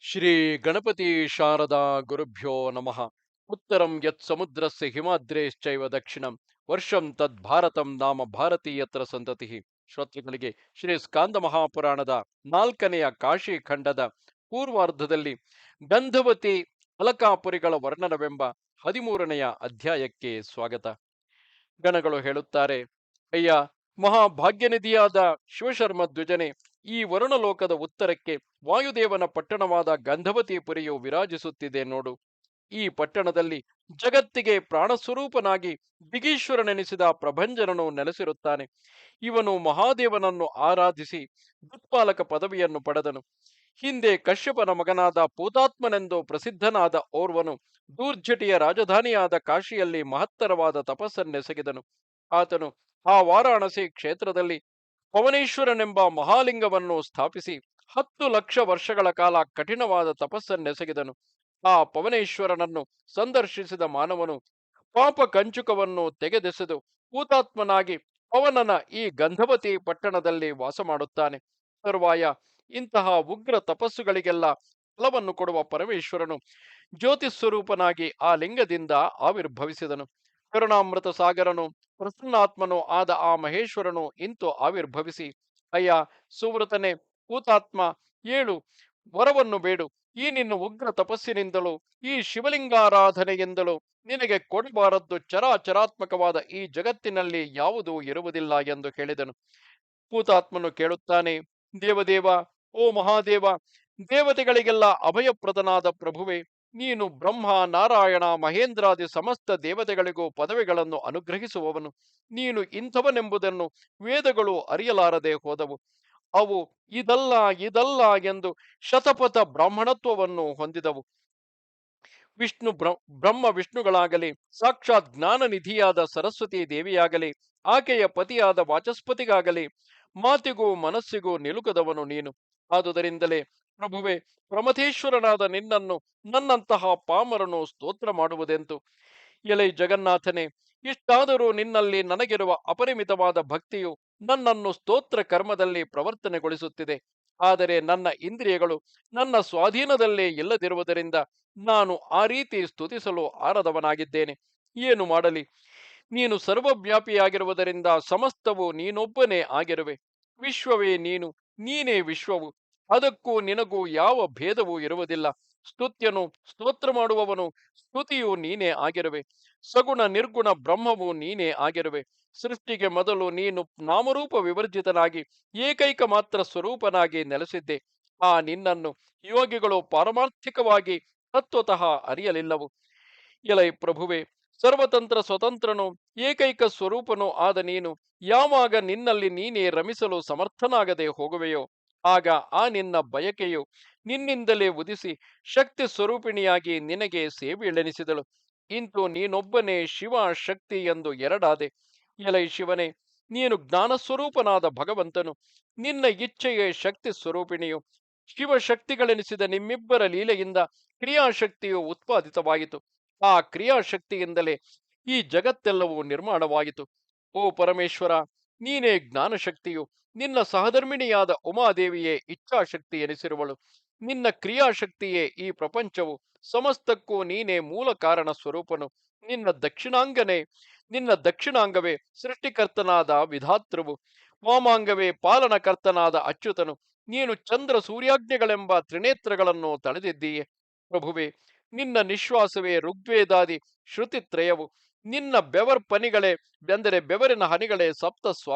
ಶ್ರೀ ಗಣಪತಿ ಶಾರದಾ ಗುರುಭ್ಯೋ ನಮಃ. ಉತ್ತರಂ ಯತ್ ಸಮುದ್ರಸ್ಯ ಹಿಮಾದ್ರೇಶ್ಚೈವ ದಕ್ಷಿಣಂ ವರ್ಷಂ ತದ್ ಭಾರತಂ ನಾಮ ಭಾರತೀಯತ್ರ ಸಂತತಿ. ಶ್ರೋತೃಗಳಿಗೆ ಶ್ರೀ ಸ್ಕಾಂದ ಮಹಾಪುರಾಣದ 4ನೆಯ ಕಾಶಿ ಖಂಡದ ಪೂರ್ವಾರ್ಧದಲ್ಲಿ ಗಂಧವತಿ ಅಲಕಾಪುರಿಗಳ ವರ್ಣನವೆಂಬ 13ನೆಯ ಅಧ್ಯಾಯಕ್ಕೆ ಸ್ವಾಗತ. ಗಣಗಳು ಹೇಳುತ್ತಾರೆ: ಅಯ್ಯ, ಮಹಾಭಾಗ್ಯನಿಧಿಯಾದ ಶಿವಶರ್ಮ ದ್ವಿಜನೆ, ಈ ವರುಣಲೋಕದ ಉತ್ತರಕ್ಕೆ ವಾಯುದೇವನ ಪಟ್ಟಣವಾದ ಗಂಧವತಿಪುರಿಯು ವಿರಾಜಿಸುತ್ತಿದೆ ನೋಡು. ಈ ಪಟ್ಟಣದಲ್ಲಿ ಜಗತ್ತಿಗೆ ಪ್ರಾಣಸ್ವರೂಪನಾಗಿ ದಿಗೀಶ್ವರನೆನಿಸಿದ ಪ್ರಭಂಜನನು ನೆಲೆಸಿರುತ್ತಾನೆ. ಇವನು ಮಹಾದೇವನನ್ನು ಆರಾಧಿಸಿ ದಿಕ್ಪಾಲಕ ಪದವಿಯನ್ನು ಪಡೆದನು. ಹಿಂದೆ ಕಶ್ಯಪನ ಮಗನಾದ ಪೂತಾತ್ಮನೆಂದು ಪ್ರಸಿದ್ಧನಾದ ಓರ್ವನು ದೂರ್ಜಟಿಯ ರಾಜಧಾನಿಯಾದ ಕಾಶಿಯಲ್ಲಿ ಮಹತ್ತರವಾದ ತಪಸ್ಸನ್ನೆಸಗಿದನು. ಆತನು ಆ ವಾರಾಣಸಿ ಕ್ಷೇತ್ರದಲ್ಲಿ ಪವನೇಶ್ವರನೆಂಬ ಮಹಾಲಿಂಗವನ್ನು ಸ್ಥಾಪಿಸಿ 10 ಲಕ್ಷ ವರ್ಷಗಳ ಕಾಲ ಕಠಿಣವಾದ ತಪಸ್ಸನ್ನೆಸಗಿದನು. ಆ ಪವನೇಶ್ವರನನ್ನು ಸಂದರ್ಶಿಸಿದ ಮಾನವನು ಪಾಪ ಕಂಚುಕವನ್ನು ತೆಗೆದೆಸೆದು ಭೂತಾತ್ಮನಾಗಿ ಪವನನ ಈ ಗಂಧವತಿ ಪಟ್ಟಣದಲ್ಲಿ ವಾಸ ಮಾಡುತ್ತಾನೆ. ತರುವಾಯ ಇಂತಹ ಉಗ್ರ ತಪಸ್ಸುಗಳಿಗೆಲ್ಲ ಫಲವನ್ನು ಕೊಡುವ ಪರಮೇಶ್ವರನು ಜ್ಯೋತಿಸ್ವರೂಪನಾಗಿ ಆ ಲಿಂಗದಿಂದ ಆವಿರ್ಭವಿಸಿದನು. ಕರುಣಾಮೃತ ಸಾಗರನು ಪ್ರಸನ್ನಾತ್ಮನೂ ಆದ ಆ ಮಹೇಶ್ವರನು ಇಂತು ಆವಿರ್ಭವಿಸಿ, ಅಯ್ಯ ಸುವೃತನೆ ಭೂತಾತ್ಮ, ಏಳು, ವರವನ್ನು ಬೇಡು. ಈ ನಿನ್ನ ಉಗ್ರ ತಪಸ್ಸಿನಿಂದಲೂ ಈ ಶಿವಲಿಂಗಾರಾಧನೆಯಿಂದಲೂ ನಿನಗೆ ಕೊಡಬಾರದ್ದು ಚರಾಚರಾತ್ಮಕವಾದ ಈ ಜಗತ್ತಿನಲ್ಲಿ ಯಾವುದೂ ಇರುವುದಿಲ್ಲ ಎಂದು ಹೇಳಿದನು. ಭೂತಾತ್ಮನು ಕೇಳುತ್ತಾನೆ: ದೇವದೇವ, ಓ ಮಹಾದೇವ, ದೇವತೆಗಳಿಗೆಲ್ಲ ಅಭಯಪ್ರದನಾದ ಪ್ರಭುವೆ, ನೀನು ಬ್ರಹ್ಮ, ನಾರಾಯಣ, ಮಹೇಂದ್ರಾದಿ ಸಮಸ್ತ ದೇವತೆಗಳಿಗೂ ಪದವಿಗಳನ್ನು ಅನುಗ್ರಹಿಸುವವನು. ನೀನು ಇಂಥವನೆಂಬುದನ್ನು ವೇದಗಳು ಅರಿಯಲಾರದೆ ಹೋದವು. ಅವು ಇದಲ್ಲ ಇದಲ್ಲ ಎಂದು ಶತಪಥ ಬ್ರಾಹ್ಮಣತ್ವವನ್ನು ಹೊಂದಿದವು. ಬ್ರಹ್ಮ ವಿಷ್ಣುಗಳಾಗಲಿ, ಸಾಕ್ಷಾತ್ ಜ್ಞಾನ ನಿಧಿಯಾದ ಸರಸ್ವತಿ ದೇವಿಯಾಗಲಿ, ಆಕೆಯ ಪತಿಯಾದ ವಾಚಸ್ಪತಿಗಾಗಲಿ ಮಾತಿಗೂ ಮನಸ್ಸಿಗೂ ನಿಲುಕದವನು ನೀನು. ಆದುದರಿಂದಲೇ ಪ್ರಭುವೆ, ಪ್ರಮಥೇಶ್ವರನಾದ ನಿನ್ನನ್ನು ನನ್ನಂತಹ ಪಾಮರನು ಸ್ತೋತ್ರ ಮಾಡುವುದೆಂತು? ಎಲೈ ಜಗನ್ನಾಥನೇ, ಇಷ್ಟಾದರೂ ನಿನ್ನಲ್ಲಿ ನನಗಿರುವ ಅಪರಿಮಿತವಾದ ಭಕ್ತಿಯು ನನ್ನನ್ನು ಸ್ತೋತ್ರ ಕರ್ಮದಲ್ಲಿ ಪ್ರವರ್ತನೆಗೊಳಿಸುತ್ತಿದೆ. ಆದರೆ ನನ್ನ ಇಂದ್ರಿಯಗಳು ನನ್ನ ಸ್ವಾಧೀನದಲ್ಲೇ ಇಲ್ಲದಿರುವುದರಿಂದ ನಾನು ಆ ರೀತಿ ಸ್ತುತಿಸಲು ಆರದವನಾಗಿದ್ದೇನೆ. ಏನು ಮಾಡಲಿ? ನೀನು ಸರ್ವವ್ಯಾಪಿಯಾಗಿರುವುದರಿಂದ ಸಮಸ್ತವು ನೀನೊಬ್ಬನೇ ಆಗಿರುವೆ. ವಿಶ್ವವೇ ನೀನು, ನೀನೇ ವಿಶ್ವವು. ಅದಕ್ಕೂ ನಿನಗೂ ಯಾವ ಭೇದವೂ ಇರುವುದಿಲ್ಲ. ಸ್ತುತ್ಯನು, ಸ್ತೋತ್ರ ಮಾಡುವವನು, ಸ್ತುತಿಯು ನೀನೇ ಆಗಿರುವೆ. ಸಗುಣ ನಿರ್ಗುಣ ಬ್ರಹ್ಮವು ನೀನೇ ಆಗಿರುವೆ. ಸೃಷ್ಟಿಗೆ ಮೊದಲು ನೀನು ನಾಮರೂಪ ವಿವರ್ಜಿತನಾಗಿ ಏಕೈಕ ಮಾತ್ರ ಸ್ವರೂಪನಾಗಿ ನೆಲೆಸಿದ್ದೆ. ಆ ನಿನ್ನನ್ನು ಯೋಗಿಗಳು ಪಾರಮಾರ್ಥಿಕವಾಗಿ ತತ್ವತಃ ಅರಿಯಲಿಲ್ಲವು. ಎಲೈ ಪ್ರಭುವೆ, ಸರ್ವತಂತ್ರ ಸ್ವತಂತ್ರನು ಏಕೈಕ ಸ್ವರೂಪನೂ ಆದ ನೀನು ಯಾವಾಗ ನಿನ್ನಲ್ಲಿ ನೀನೇ ರಮಿಸಲು ಸಮರ್ಥನಾಗದೆ ಹೋಗುವೆಯೋ ಆಗ ಆ ನಿನ್ನ ಬಯಕೆಯು ನಿನ್ನಿಂದಲೇ ಉದಿಸಿ ಶಕ್ತಿ ಸ್ವರೂಪಿಣಿಯಾಗಿ ನಿನಗೆ ಸೇವೆಯೆಳೆನಿಸಿದಳು. ಇಂತು ನೀನೊಬ್ಬನೇ ಶಿವ ಶಕ್ತಿ ಎಂದು ಎರಡಾದೆ. ಎಲೈ ಶಿವನೇ, ನೀನು ಜ್ಞಾನಸ್ವರೂಪನಾದ ಭಗವಂತನು. ನಿನ್ನ ಇಚ್ಛೆಯೇ ಶಕ್ತಿ ಸ್ವರೂಪಿಣಿಯು. ಶಿವಶಕ್ತಿಗಳೆನಿಸಿದ ನಿಮ್ಮಿಬ್ಬರ ಲೀಲೆಯಿಂದ ಕ್ರಿಯಾಶಕ್ತಿಯು ಉತ್ಪಾದಿತವಾಯಿತು. ಆ ಕ್ರಿಯಾಶಕ್ತಿಯಿಂದಲೇ ಈ ಜಗತ್ತೆಲ್ಲವೂ ನಿರ್ಮಾಣವಾಯಿತು. ಓ ಪರಮೇಶ್ವರ, ನೀನೇ ಜ್ಞಾನಶಕ್ತಿಯು. ನಿನ್ನ ಸಹಧರ್ಮಿಣಿಯಾದ ಉಮಾದೇವಿಯೇ ಇಚ್ಛಾಶಕ್ತಿ ಎನಿಸಿರುವಳು. ನಿನ್ನ ಕ್ರಿಯಾಶಕ್ತಿಯೇ ಈ ಪ್ರಪಂಚವು. ಸಮಸ್ತಕ್ಕೂ ನೀನೇ ಮೂಲ ಕಾರಣ ಸ್ವರೂಪನು. ನಿನ್ನ ದಕ್ಷಿಣಾಂಗವೇ ಸೃಷ್ಟಿಕರ್ತನಾದ ವಿಧಾತೃವು. ವಾಮಾಂಗವೇ ಪಾಲನಕರ್ತನಾದ ಅಚ್ಯುತನು. ನೀನು ಚಂದ್ರ ಸೂರ್ಯಾಜ್ಞೆಗಳೆಂಬ ತ್ರಿನೇತ್ರಗಳನ್ನು ತಳೆದಿದ್ದೀಯೆ. ಪ್ರಭುವೆ, ನಿನ್ನ ನಿಶ್ವಾಸವೇ ಋಗ್ವೇದಾದಿ ಶ್ರುತಿತ್ರಯವು. ನಿನ್ನ ಬೆವರ್ಪನಿಗಳೇ ಬೆಂದರೆ ಬೆವರಿನ ಹನಿಗಳೇ ಸಪ್ತ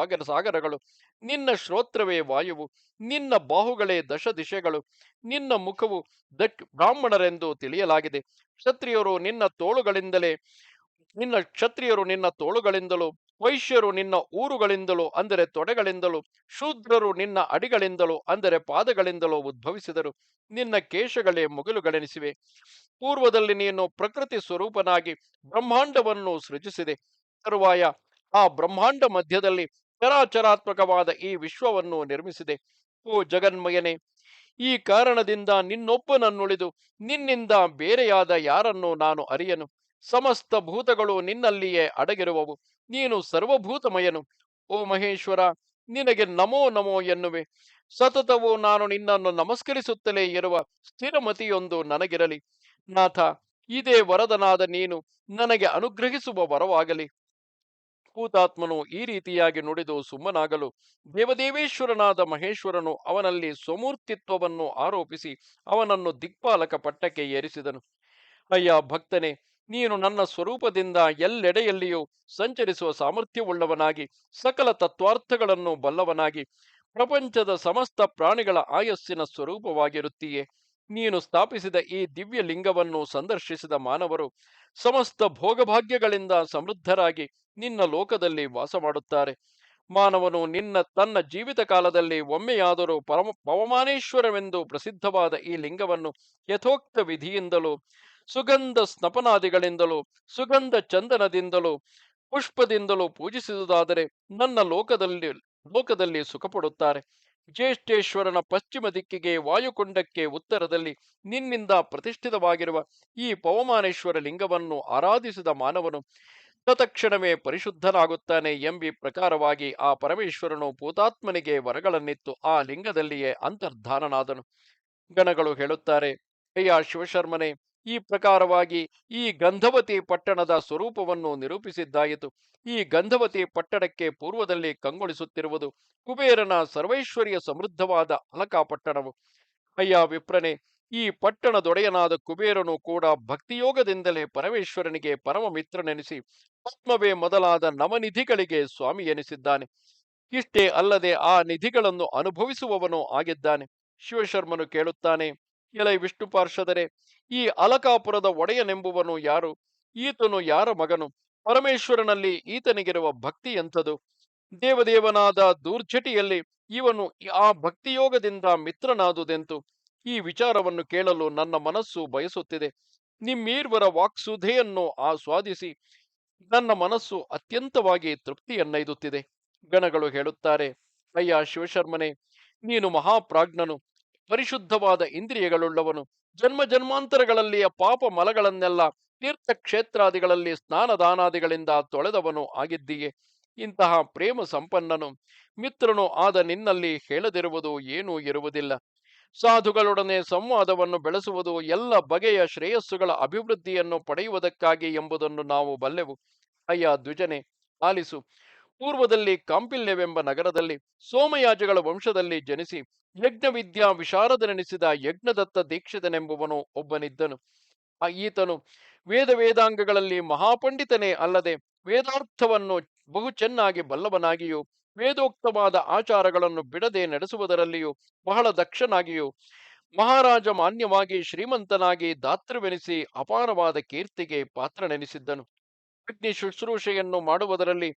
ಸಾಗರಗಳು. ನಿನ್ನ ಶ್ರೋತ್ರವೇ ವಾಯುವು. ನಿನ್ನ ಬಾಹುಗಳೇ ದಶ ದಿಶೆಗಳು. ನಿನ್ನ ಮುಖವು ಬ್ರಾಹ್ಮಣರೆಂದು ತಿಳಿಯಲಾಗಿದೆ. ಕ್ಷತ್ರಿಯರು ನಿನ್ನ ತೋಳುಗಳಿಂದಲೂ, ವೈಶ್ಯರು ನಿನ್ನ ಊರುಗಳಿಂದಲೂ ಅಂದರೆ ತೊಡೆಗಳಿಂದಲೂ, ಶೂದ್ರರು ನಿನ್ನ ಅಡಿಗಳಿಂದಲೂ ಅಂದರೆ ಪಾದಗಳಿಂದಲೂ ಉದ್ಭವಿಸಿದರು. ನಿನ್ನ ಕೇಶಗಳೇ ಮುಗಿಲುಗಳೆನಿಸಿವೆ. ಪೂರ್ವದಲ್ಲಿ ನೀನು ಪ್ರಕೃತಿ ಸ್ವರೂಪನಾಗಿ ಬ್ರಹ್ಮಾಂಡವನ್ನು ಸೃಜಿಸಿದೆ. ತರುವಾಯ ಆ ಬ್ರಹ್ಮಾಂಡ ಮಧ್ಯದಲ್ಲಿ ಚರಾಚರಾತ್ಮಕವಾದ ಈ ವಿಶ್ವವನ್ನು ನಿರ್ಮಿಸಿದೆ. ಓ ಜಗನ್ಮಯನೇ, ಈ ಕಾರಣದಿಂದ ನಿನ್ನೊಬ್ಬನನ್ನುಳಿದು ನಿನ್ನಿಂದ ಬೇರೆಯಾದ ಯಾರನ್ನು ನಾನು ಅರಿಯನು. ಸಮಸ್ತ ಭೂತಗಳು ನಿನ್ನಲ್ಲಿಯೇ ಅಡಗಿರುವವು. ನೀನು ಸರ್ವಭೂತಮಯನು. ಓ ಮಹೇಶ್ವರ, ನಿನಗೆ ನಮೋ ನಮೋ ಎನ್ನುವೆ. ಸತತವು ನಾನು ನಿನ್ನನ್ನು ನಮಸ್ಕರಿಸುತ್ತಲೇ ಇರುವ ಸ್ಥಿರಮತಿಯೊಂದು ನನಗಿರಲಿ. ನಾಥ, ಇದೇ ವರದನಾದ ನೀನು ನನಗೆ ಅನುಗ್ರಹಿಸುವ ವರವಾಗಲಿ. ಭೂತಾತ್ಮನು ಈ ರೀತಿಯಾಗಿ ನುಡಿದು ಸುಮ್ಮನಾಗಲು ದೇವದೇವೇಶ್ವರನಾದ ಮಹೇಶ್ವರನು ಅವನಲ್ಲಿ ಸ್ವಮೂರ್ತಿತ್ವವನ್ನು ಆರೋಪಿಸಿ ಅವನನ್ನು ದಿಕ್ಪಾಲಕ ಪಟ್ಟಕ್ಕೆ ಏರಿಸಿದನು. ಅಯ್ಯ ಭಕ್ತನೇ, ನೀನು ನನ್ನ ಸ್ವರೂಪದಿಂದ ಎಲ್ಲೆಡೆಯಲ್ಲಿಯೂ ಸಂಚರಿಸುವ ಸಾಮರ್ಥ್ಯವುಳ್ಳವನಾಗಿ ಸಕಲ ತತ್ವಾರ್ಥಗಳನ್ನು ಬಲ್ಲವನಾಗಿ ಪ್ರಪಂಚದ ಸಮಸ್ತ ಪ್ರಾಣಿಗಳ ಆಯಸ್ಸಿನ ಸ್ವರೂಪವಾಗಿರುತ್ತೀಯೇ. ನೀನು ಸ್ಥಾಪಿಸಿದ ಈ ದಿವ್ಯ ಲಿಂಗವನ್ನು ಸಂದರ್ಶಿಸಿದ ಮಾನವರು ಸಮಸ್ತ ಭೋಗಭಾಗ್ಯಗಳಿಂದ ಸಮೃದ್ಧರಾಗಿ ನಿನ್ನ ಲೋಕದಲ್ಲಿ ವಾಸ ಮಾಡುತ್ತಾರೆ. ಮಾನವನು ತನ್ನ ಜೀವಿತ ಕಾಲದಲ್ಲಿ ಒಮ್ಮೆಯಾದರೂ ಪವಮಾನೇಶ್ವರವೆಂದು ಪ್ರಸಿದ್ಧವಾದ ಈ ಲಿಂಗವನ್ನು ಯಥೋಕ್ತ ವಿಧಿಯಿಂದಲೂ ಸುಗಂಧ ಸ್ನಪನಾದಿಗಳಿಂದಲೂ ಸುಗಂಧ ಚಂದನದಿಂದಲೂ ಪುಷ್ಪದಿಂದಲೂ ಪೂಜಿಸುವುದಾದರೆ ನನ್ನ ಲೋಕದಲ್ಲಿ ಸುಖಪಡುತ್ತಾರೆ. ಜ್ಯೇಷ್ಠೇಶ್ವರನ ಪಶ್ಚಿಮ ದಿಕ್ಕಿಗೆ ವಾಯುಕೊಂಡಕ್ಕೆ ಉತ್ತರದಲ್ಲಿ ನಿನ್ನಿಂದ ಪ್ರತಿಷ್ಠಿತವಾಗಿರುವ ಈ ಪವಮಾನೇಶ್ವರ ಲಿಂಗವನ್ನು ಆರಾಧಿಸಿದ ಮಾನವನು ತತ್ಕ್ಷಣವೇ ಪರಿಶುದ್ಧನಾಗುತ್ತಾನೆ ಎಂಬಿ ಪ್ರಕಾರವಾಗಿ ಆ ಪರಮೇಶ್ವರನು ಭೂತಾತ್ಮನಿಗೆ ವರಗಳನ್ನಿತ್ತು ಆ ಲಿಂಗದಲ್ಲಿಯೇ ಅಂತರ್ಧಾನನಾದನು. ಗಣಗಳು ಹೇಳುತ್ತಾರೆ, ಅಯ್ಯ ಶಿವಶರ್ಮನೆ, ಈ ಪ್ರಕಾರವಾಗಿ ಈ ಗಂಧವತಿ ಪಟ್ಟಣದ ಸ್ವರೂಪವನ್ನು ನಿರೂಪಿಸಿದ್ದಾಯಿತು. ಈ ಗಂಧವತಿ ಪಟ್ಟಣಕ್ಕೆ ಪೂರ್ವದಲ್ಲಿ ಕಂಗೊಳಿಸುತ್ತಿರುವುದು ಕುಬೇರನ ಸರ್ವೈಶ್ವರ್ಯ ಸಮೃದ್ಧವಾದ ಅಲಕಾ ಪಟ್ಟಣವು. ಅಯ್ಯ ವಿಪ್ರನೆ, ಈ ಪಟ್ಟಣದೊಡೆಯನಾದ ಕುಬೇರನು ಕೂಡ ಭಕ್ತಿಯೋಗದಿಂದಲೇ ಪರಮೇಶ್ವರನಿಗೆ ಪರಮ ಮಿತ್ರನೆನಿಸಿ ಆತ್ಮವೇ ಮೊದಲಾದ ನವನಿಧಿಗಳಿಗೆ ಸ್ವಾಮಿ ಎನಿಸಿದ್ದಾನೆ. ಇಷ್ಟೇ ಅಲ್ಲದೆ ಆ ನಿಧಿಗಳನ್ನು ಅನುಭವಿಸುವವನು ಆಗಿದ್ದಾನೆ. ಶಿವಶರ್ಮನು ಕೇಳುತ್ತಾನೆ, ಎಲೈ ವಿಷ್ಣು ಪಾರ್ಷದರೆ, ಈ ಅಲಕಾಪುರದ ಒಡೆಯನೆಂಬುವನು ಯಾರು? ಈತನು ಯಾರ ಮಗನು? ಪರಮೇಶ್ವರನಲ್ಲಿ ಈತನಿಗಿರುವ ಭಕ್ತಿ ಎಂಥದು? ದೇವದೇವನಾದ ದೂರ್ಜಟಿಯಲ್ಲಿ ಇವನು ಆ ಭಕ್ತಿಯೋಗದಿಂದ ಮಿತ್ರನಾದುದೆಂತು? ಈ ವಿಚಾರವನ್ನು ಕೇಳಲು ನನ್ನ ಮನಸ್ಸು ಬಯಸುತ್ತಿದೆ. ನಿಮ್ಮೀರ್ವರ ವಾಕ್ಸುಧೆಯನ್ನು ಆಸ್ವಾದಿಸಿ ನನ್ನ ಮನಸ್ಸು ಅತ್ಯಂತವಾಗಿ ತೃಪ್ತಿಯನ್ನೈದುತ್ತಿದೆ. ಗಣಗಳು ಹೇಳುತ್ತಾರೆ, ಅಯ್ಯ ಶಿವಶರ್ಮನೆ, ನೀನು ಮಹಾಪ್ರಾಜ್ಞನು, ಪರಿಶುದ್ಧವಾದ ಇಂದ್ರಿಯಗಳುಳ್ಳವನು, ಜನ್ಮ ಜನ್ಮಾಂತರಗಳಲ್ಲಿಯ ಪಾಪ ಮಲಗಳನ್ನೆಲ್ಲ ತೀರ್ಥಕ್ಷೇತ್ರಾದಿಗಳಲ್ಲಿ ಸ್ನಾನದಾನಾದಿಗಳಿಂದ ತೊಳೆದವನು ಆಗಿದ್ದೀಯೆ. ಇಂತಹ ಪ್ರೇಮ ಸಂಪನ್ನನು ಮಿತ್ರನು ಆದ ನಿನ್ನಲ್ಲಿ ಹೇಳದಿರುವುದು ಏನೂ ಇರುವುದಿಲ್ಲ. ಸಾಧುಗಳೊಡನೆ ಸಂವಾದವನ್ನು ಬೆಳೆಸುವುದು ಎಲ್ಲ ಬಗೆಯ ಶ್ರೇಯಸ್ಸುಗಳ ಅಭಿವೃದ್ಧಿಯನ್ನು ಪಡೆಯುವುದಕ್ಕಾಗಿ ಎಂಬುದನ್ನು ನಾವು ಬಲ್ಲೆವು. ಅಯ್ಯ ದ್ವಿಜನೆ, ಆಲಿಸು. ಪೂರ್ವದಲ್ಲಿ ಕಾಂಪಿಲ್ಯವೆಂಬ ನಗರದಲ್ಲಿ ಸೋಮಯಾಜಗಳ ವಂಶದಲ್ಲಿ ಜನಿಸಿ ಯಜ್ಞವಿದ್ಯಾ ವಿಶಾರದನೆನಿಸಿದ ಯಜ್ಞದತ್ತ ದೀಕ್ಷಿತನೆಂಬುವನು ಒಬ್ಬನಿದ್ದನು. ಈತನು ವೇದಾಂಗಗಳಲ್ಲಿ ಮಹಾಪಂಡಿತನೇ ಅಲ್ಲದೆ ವೇದಾರ್ಥವನ್ನು ಬಹು ಚೆನ್ನಾಗಿ ಬಲ್ಲವನಾಗಿಯೂ ವೇದೋಕ್ತವಾದ ಆಚಾರಗಳನ್ನು ಬಿಡದೆ ನಡೆಸುವುದರಲ್ಲಿಯೂ ಬಹಳ ದಕ್ಷನಾಗಿಯೂ ಮಹಾರಾಜ ಮಾನ್ಯವಾಗಿ ಶ್ರೀಮಂತನಾಗಿ ದಾತೃವೆನಿಸಿ ಅಪಾರವಾದ ಕೀರ್ತಿಗೆ ಪಾತ್ರನೆನಿಸಿದ್ದನು. ಅಗ್ನಿ ಶುಶ್ರೂಷೆಯನ್ನು ಮಾಡುವುದರಲ್ಲಿ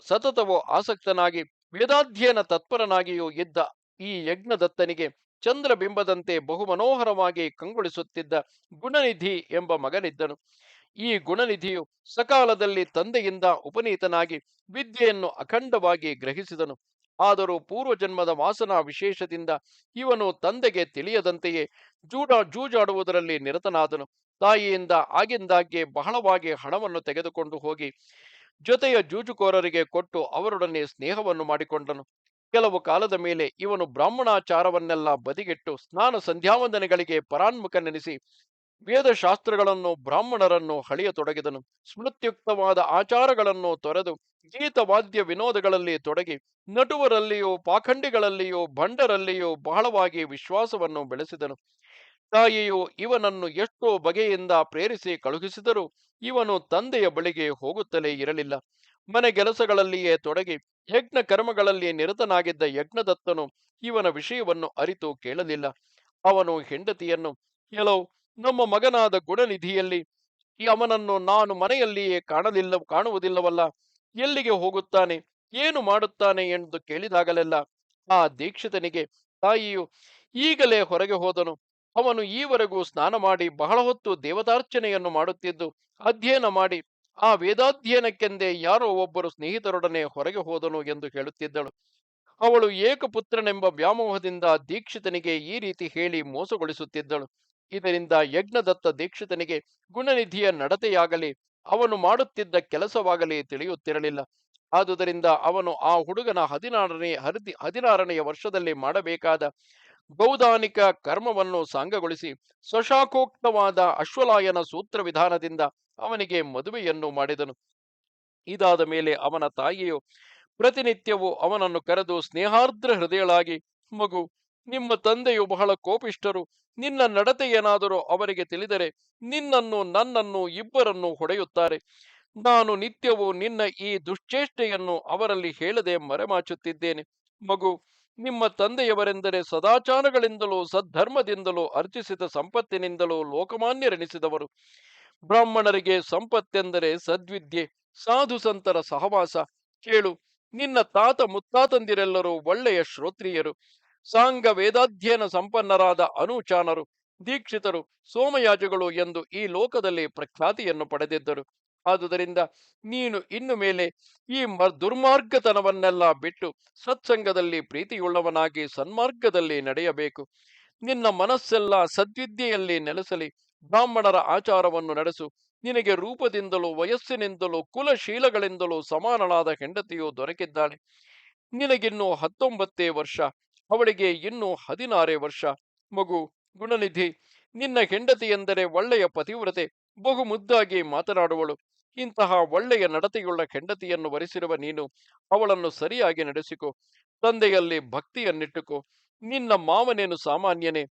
ಸತತವೋ ಆಸಕ್ತನಾಗಿ ವೇದಾಧ್ಯಯನ ತತ್ಪರನಾಗಿಯೂ ಇದ್ದ ಈ ಯಜ್ಞದತ್ತನಿಗೆ ಚಂದ್ರಬಿಂಬದಂತೆ ಬಹುಮನೋಹರವಾಗಿ ಕಂಗೊಳಿಸುತ್ತಿದ್ದ ಗುಣನಿಧಿ ಎಂಬ ಮಗನಿದ್ದನು. ಈ ಗುಣನಿಧಿಯು ಸಕಾಲದಲ್ಲಿ ತಂದೆಯಿಂದ ಉಪನೀತನಾಗಿ ವಿದ್ಯೆಯನ್ನು ಅಖಂಡವಾಗಿ ಗ್ರಹಿಸಿದನು. ಆದರೂ ಪೂರ್ವಜನ್ಮದ ವಾಸನಾ ವಿಶೇಷದಿಂದ ಇವನು ತಂದೆಗೆ ತಿಳಿಯದಂತೆಯೇ ಜೂಜಾಡುವುದರಲ್ಲಿ ನಿರತನಾದನು. ತಾಯಿಯಿಂದ ಆಗಿಂದಾಗ್ಗೆ ಬಹಳವಾಗಿ ಹಣವನ್ನು ತೆಗೆದುಕೊಂಡು ಹೋಗಿ ಜೊತೆಯ ಜೂಜುಕೋರರಿಗೆ ಕೊಟ್ಟು ಅವರೊಡನೆ ಸ್ನೇಹವನ್ನು ಮಾಡಿಕೊಂಡನು. ಕೆಲವು ಕಾಲದ ಮೇಲೆ ಇವನು ಬ್ರಾಹ್ಮಣಾಚಾರವನ್ನೆಲ್ಲ ಬದಿಗೆಟ್ಟು ಸ್ನಾನ ಸಂಧ್ಯಾವಂದನೆಗಳಿಗೆ ಪರಾನ್ಮುಖನೆನಿಸಿ ವೇದಶಾಸ್ತ್ರಗಳನ್ನು ಬ್ರಾಹ್ಮಣರನ್ನು ಹಳಿಯತೊಡಗಿದನು. ಸ್ಮೃತ್ಯುಕ್ತವಾದ ಆಚಾರಗಳನ್ನು ತೊರೆದು ಗೀತವಾದ್ಯ ವಿನೋದಗಳಲ್ಲಿ ತೊಡಗಿ ನಟುವರಲ್ಲಿಯೂ ಪಾಖಂಡಿಗಳಲ್ಲಿಯೂ ಭಂಡರಲ್ಲಿಯೂ ಬಹಳವಾಗಿ ವಿಶ್ವಾಸವನ್ನು ಬೆಳೆಸಿದನು. ತಾಯಿಯು ಇವನನ್ನು ಎಷ್ಟೋ ಬಗೆಯಿಂದ ಪ್ರೇರಿಸಿ ಕಳುಹಿಸಿದರೂ ಇವನು ತಂದೆಯ ಬಳಿಗೆ ಹೋಗುತ್ತಲೇ ಇರಲಿಲ್ಲ. ಮನೆಗೆಲಸಗಳಲ್ಲಿಯೇ ತೊಡಗಿ ಯಜ್ಞ ಕರ್ಮಗಳಲ್ಲಿ ನಿರತನಾಗಿದ್ದ ಯಜ್ಞದತ್ತನು ಇವನ ವಿಷಯವನ್ನು ಅರಿತು ಕೇಳಲಿಲ್ಲ. ಅವನು ಹೆಂಡತಿಯನ್ನು, ಕೆಲವು ನಮ್ಮ ಮಗನಾದ ಗುಣನಿಧಿಯಲ್ಲಿ ಅವನನ್ನು ನಾನು ಮನೆಯಲ್ಲಿಯೇ ಕಾಣುವುದಿಲ್ಲವಲ್ಲ, ಎಲ್ಲಿಗೆ ಹೋಗುತ್ತಾನೆ, ಏನು ಮಾಡುತ್ತಾನೆ ಎಂದು ಕೇಳಿದಾಗಲೆಲ್ಲ ಆ ದೀಕ್ಷಿತನಿಗೆ ತಾಯಿಯು, ಈಗಲೇ ಹೊರಗೆ ಹೋದನು. ಅವನು ಈವರೆಗೂ ಸ್ನಾನ ಮಾಡಿ ಬಹಳ ಹೊತ್ತು ದೇವತಾರ್ಚನೆಯನ್ನು ಮಾಡುತ್ತಿದ್ದು ಅಧ್ಯಯನ ಮಾಡಿ ಆ ವೇದಾಧ್ಯಯನಕ್ಕೆಂದೇ ಯಾರೋ ಒಬ್ಬರು ಸ್ನೇಹಿತರೊಡನೆ ಹೊರಗೆ ಹೋದನು ಎಂದು ಹೇಳುತ್ತಿದ್ದಳು. ಅವಳು ಏಕಪುತ್ರನೆಂಬ ವ್ಯಾಮೋಹದಿಂದ ದೀಕ್ಷಿತನಿಗೆ ಈ ರೀತಿ ಹೇಳಿ ಮೋಸಗೊಳಿಸುತ್ತಿದ್ದಳು. ಇದರಿಂದ ಯಜ್ಞದತ್ತ ದೀಕ್ಷಿತನಿಗೆ ಗುಣನಿಧಿಯ ನಡತೆಯಾಗಲಿ ಅವನು ಮಾಡುತ್ತಿದ್ದ ಕೆಲಸವಾಗಲಿ ತಿಳಿಯುತ್ತಿರಲಿಲ್ಲ. ಆದುದರಿಂದ ಅವನು ಆ ಹುಡುಗನ 16ನೆಯ ವರ್ಷದಲ್ಲಿ ಮಾಡಬೇಕಾದ ಬೌದಾನಿಕ ಕರ್ಮವನ್ನು ಸಾಂಗಗೊಳಿಸಿ ಸ್ವಶಾಖೋಕ್ತವಾದ ಅಶ್ವಲಾಯನ ಸೂತ್ರ ವಿಧಾನದಿಂದ ಅವನಿಗೆ ಮದುವೆಯನ್ನು ಮಾಡಿದನು. ಇದಾದ ಮೇಲೆ ಅವನ ತಾಯಿಯು ಪ್ರತಿನಿತ್ಯವೂ ಅವನನ್ನು ಕರೆದು ಸ್ನೇಹಾರ್ದ್ರ ಹೃದಯಳಾಗಿ, ಮಗು, ನಿಮ್ಮ ತಂದೆಯು ಬಹಳ ಕೋಪಿಷ್ಠರು. ನಿನ್ನ ನಡತೆ ಏನಾದರೂ ಅವರಿಗೆ ತಿಳಿದರೆ ನಿನ್ನನ್ನು ನನ್ನನ್ನು ಇಬ್ಬರನ್ನು ಹೊಡೆಯುತ್ತಾರೆ. ನಾನು ನಿತ್ಯವೂ ನಿನ್ನ ಈ ದುಶ್ಚೇಷ್ಟೆಯನ್ನು ಅವರಲ್ಲಿ ಹೇಳದೆ ಮರೆಮಾಚುತ್ತಿದ್ದೇನೆ. ಮಗು, ನಿಮ್ಮ ತಂದೆಯವರೆಂದರೆ ಸದಾಚಾರಗಳಿಂದಲೂ ಸದ್ಧರ್ಮದಿಂದಲೂ ಅರ್ಜಿಸಿದ ಸಂಪತ್ತಿನಿಂದಲೂ ಲೋಕಮಾನ್ಯರೆನಿಸಿದವರು. ಬ್ರಾಹ್ಮಣರಿಗೆ ಸಂಪತ್ತೆಂದರೆ ಸದ್ವಿದ್ಯೆ, ಸಾಧು ಸಂತರ ಸಹವಾಸ. ಕೇಳು, ನಿನ್ನ ತಾತ ಮುತ್ತಾತಂದಿರೆಲ್ಲರೂ ಒಳ್ಳೆಯ ಶ್ರೋತ್ರಿಯರು, ಸಾಂಗ ವೇದಾಧ್ಯಯನ ಸಂಪನ್ನರಾದ ಅನೂಚಾನರು, ದೀಕ್ಷಿತರು, ಸೋಮಯಾಜಗಳು ಎಂದು ಈ ಲೋಕದಲ್ಲಿ ಪ್ರಖ್ಯಾತಿಯನ್ನು ಪಡೆದಿದ್ದರು. ಆದುದರಿಂದ ನೀನು ಇನ್ನು ಮೇಲೆ ಈ ದುರ್ಮಾರ್ಗತನವನ್ನೆಲ್ಲ ಬಿಟ್ಟು ಸತ್ಸಂಗದಲ್ಲಿ ಪ್ರೀತಿಯುಳ್ಳವನಾಗಿ ಸನ್ಮಾರ್ಗದಲ್ಲಿ ನಡೆಯಬೇಕು. ನಿನ್ನ ಮನಸ್ಸೆಲ್ಲ ಸದ್ವಿದ್ಯೆಯಲ್ಲಿ ನೆಲೆಸಲಿ. ಬ್ರಾಹ್ಮಣರ ಆಚಾರವನ್ನು ನಡೆಸು. ನಿನಗೆ ರೂಪದಿಂದಲೂ ವಯಸ್ಸಿನಿಂದಲೂ ಕುಲಶೀಲಗಳಿಂದಲೂ ಸಮಾನಳಾದ ಹೆಂಡತಿಯು ದೊರಕಿದ್ದಾಳೆ. ನಿನಗಿನ್ನೂ 19 ವರ್ಷ, ಅವಳಿಗೆ ಇನ್ನೂ 16 ವರ್ಷ. ಮಗು ಗುಣನಿಧಿ, ನಿನ್ನ ಹೆಂಡತಿ ಎಂದರೆ ಒಳ್ಳೆಯ ಪತಿವ್ರತೆ, ಬಹು ಮುದ್ದಾಗಿ ಮಾತನಾಡುವಳು. ಇಂತಹ ಒಳ್ಳೆಯ ನಡತೆಯುಳ್ಳ ಹೆಂಡತಿಯನ್ನು ವರಿಸಿರುವ ನೀನು ಅವಳನ್ನು ಸರಿಯಾಗಿ ನಡೆಸಿಕೊ. ತಂದೆಯಲ್ಲಿ ಭಕ್ತಿಯನ್ನಿಟ್ಟುಕೋ. ನಿನ್ನ ಮಾವನೇನು ಸಾಮಾನ್ಯನೇ.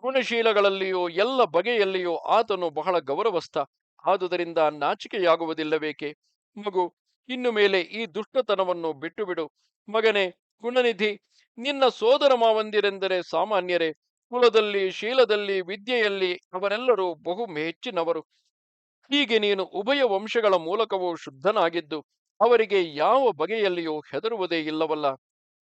ಗುಣಶೀಲಗಳಲ್ಲಿಯೂ ಎಲ್ಲ ಬಗೆಯಲ್ಲಿಯೂ ಆತನು ಬಹಳ ಗೌರವಸ್ಥ. ಆದುದರಿಂದ ನಾಚಿಕೆಯಾಗುವುದಿಲ್ಲಬೇಕೆ? ಮಗು, ಇನ್ನು ಮೇಲೆ ಈ ದುಷ್ಟತನವನ್ನು ಬಿಟ್ಟು ಬಿಡು. ಮಗನೇ ಗುಣನಿಧಿ, ನಿನ್ನ ಸೋದರ ಮಾವಂದಿರೆಂದರೆ ಸಾಮಾನ್ಯರೇ. ಕುಲದಲ್ಲಿ, ಶೀಲದಲ್ಲಿ, ವಿದ್ಯೆಯಲ್ಲಿ ಅವರೆಲ್ಲರೂ ಬಹು ಹೆಚ್ಚಿನವರು. ಹೀಗೆ ನೀನು ಉಭಯ ವಂಶಗಳ ಮೂಲಕವೂ ಶುದ್ಧನಾಗಿದ್ದು ಅವರಿಗೆ ಯಾವ ಬಗೆಯಲ್ಲಿಯೂ ಹೆದರುವುದೇ ಇಲ್ಲವಲ್ಲ.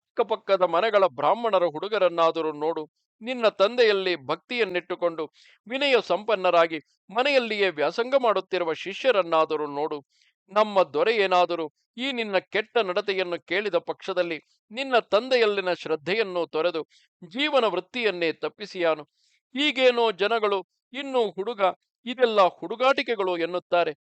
ಅಕ್ಕಪಕ್ಕದ ಮನೆಗಳ ಬ್ರಾಹ್ಮಣರ ಹುಡುಗರನ್ನಾದರೂ ನೋಡು. ನಿನ್ನ ತಂದೆಯಲ್ಲಿ ಭಕ್ತಿಯನ್ನಿಟ್ಟುಕೊಂಡು ವಿನಯ ಸಂಪನ್ನರಾಗಿ ಮನೆಯಲ್ಲಿಯೇ ವ್ಯಾಸಂಗ ಮಾಡುತ್ತಿರುವ ಶಿಷ್ಯರನ್ನಾದರೂ ನೋಡು. ನಮ್ಮ ದೊರೆ ಏನಾದರೂ ಈ ನಿನ್ನ ಕೆಟ್ಟ ನಡತೆಯನ್ನು ಕೇಳಿದ ಪಕ್ಷದಲ್ಲಿ ನಿನ್ನ ತಂದೆಯಲ್ಲಿನ ಶ್ರದ್ಧೆಯನ್ನು ತೊರೆದು ಜೀವನ ವೃತ್ತಿಯನ್ನೇ ತಪ್ಪಿಸಿಯಾನು. ಹೀಗೇನೋ ಜನಗಳು ಇನ್ನೂ ಹುಡುಗ, ಇದೆಲ್ಲ ಹುಡುಗಾಟಿಕೆಗಳು ಎನ್ನುತ್ತಾರೆ.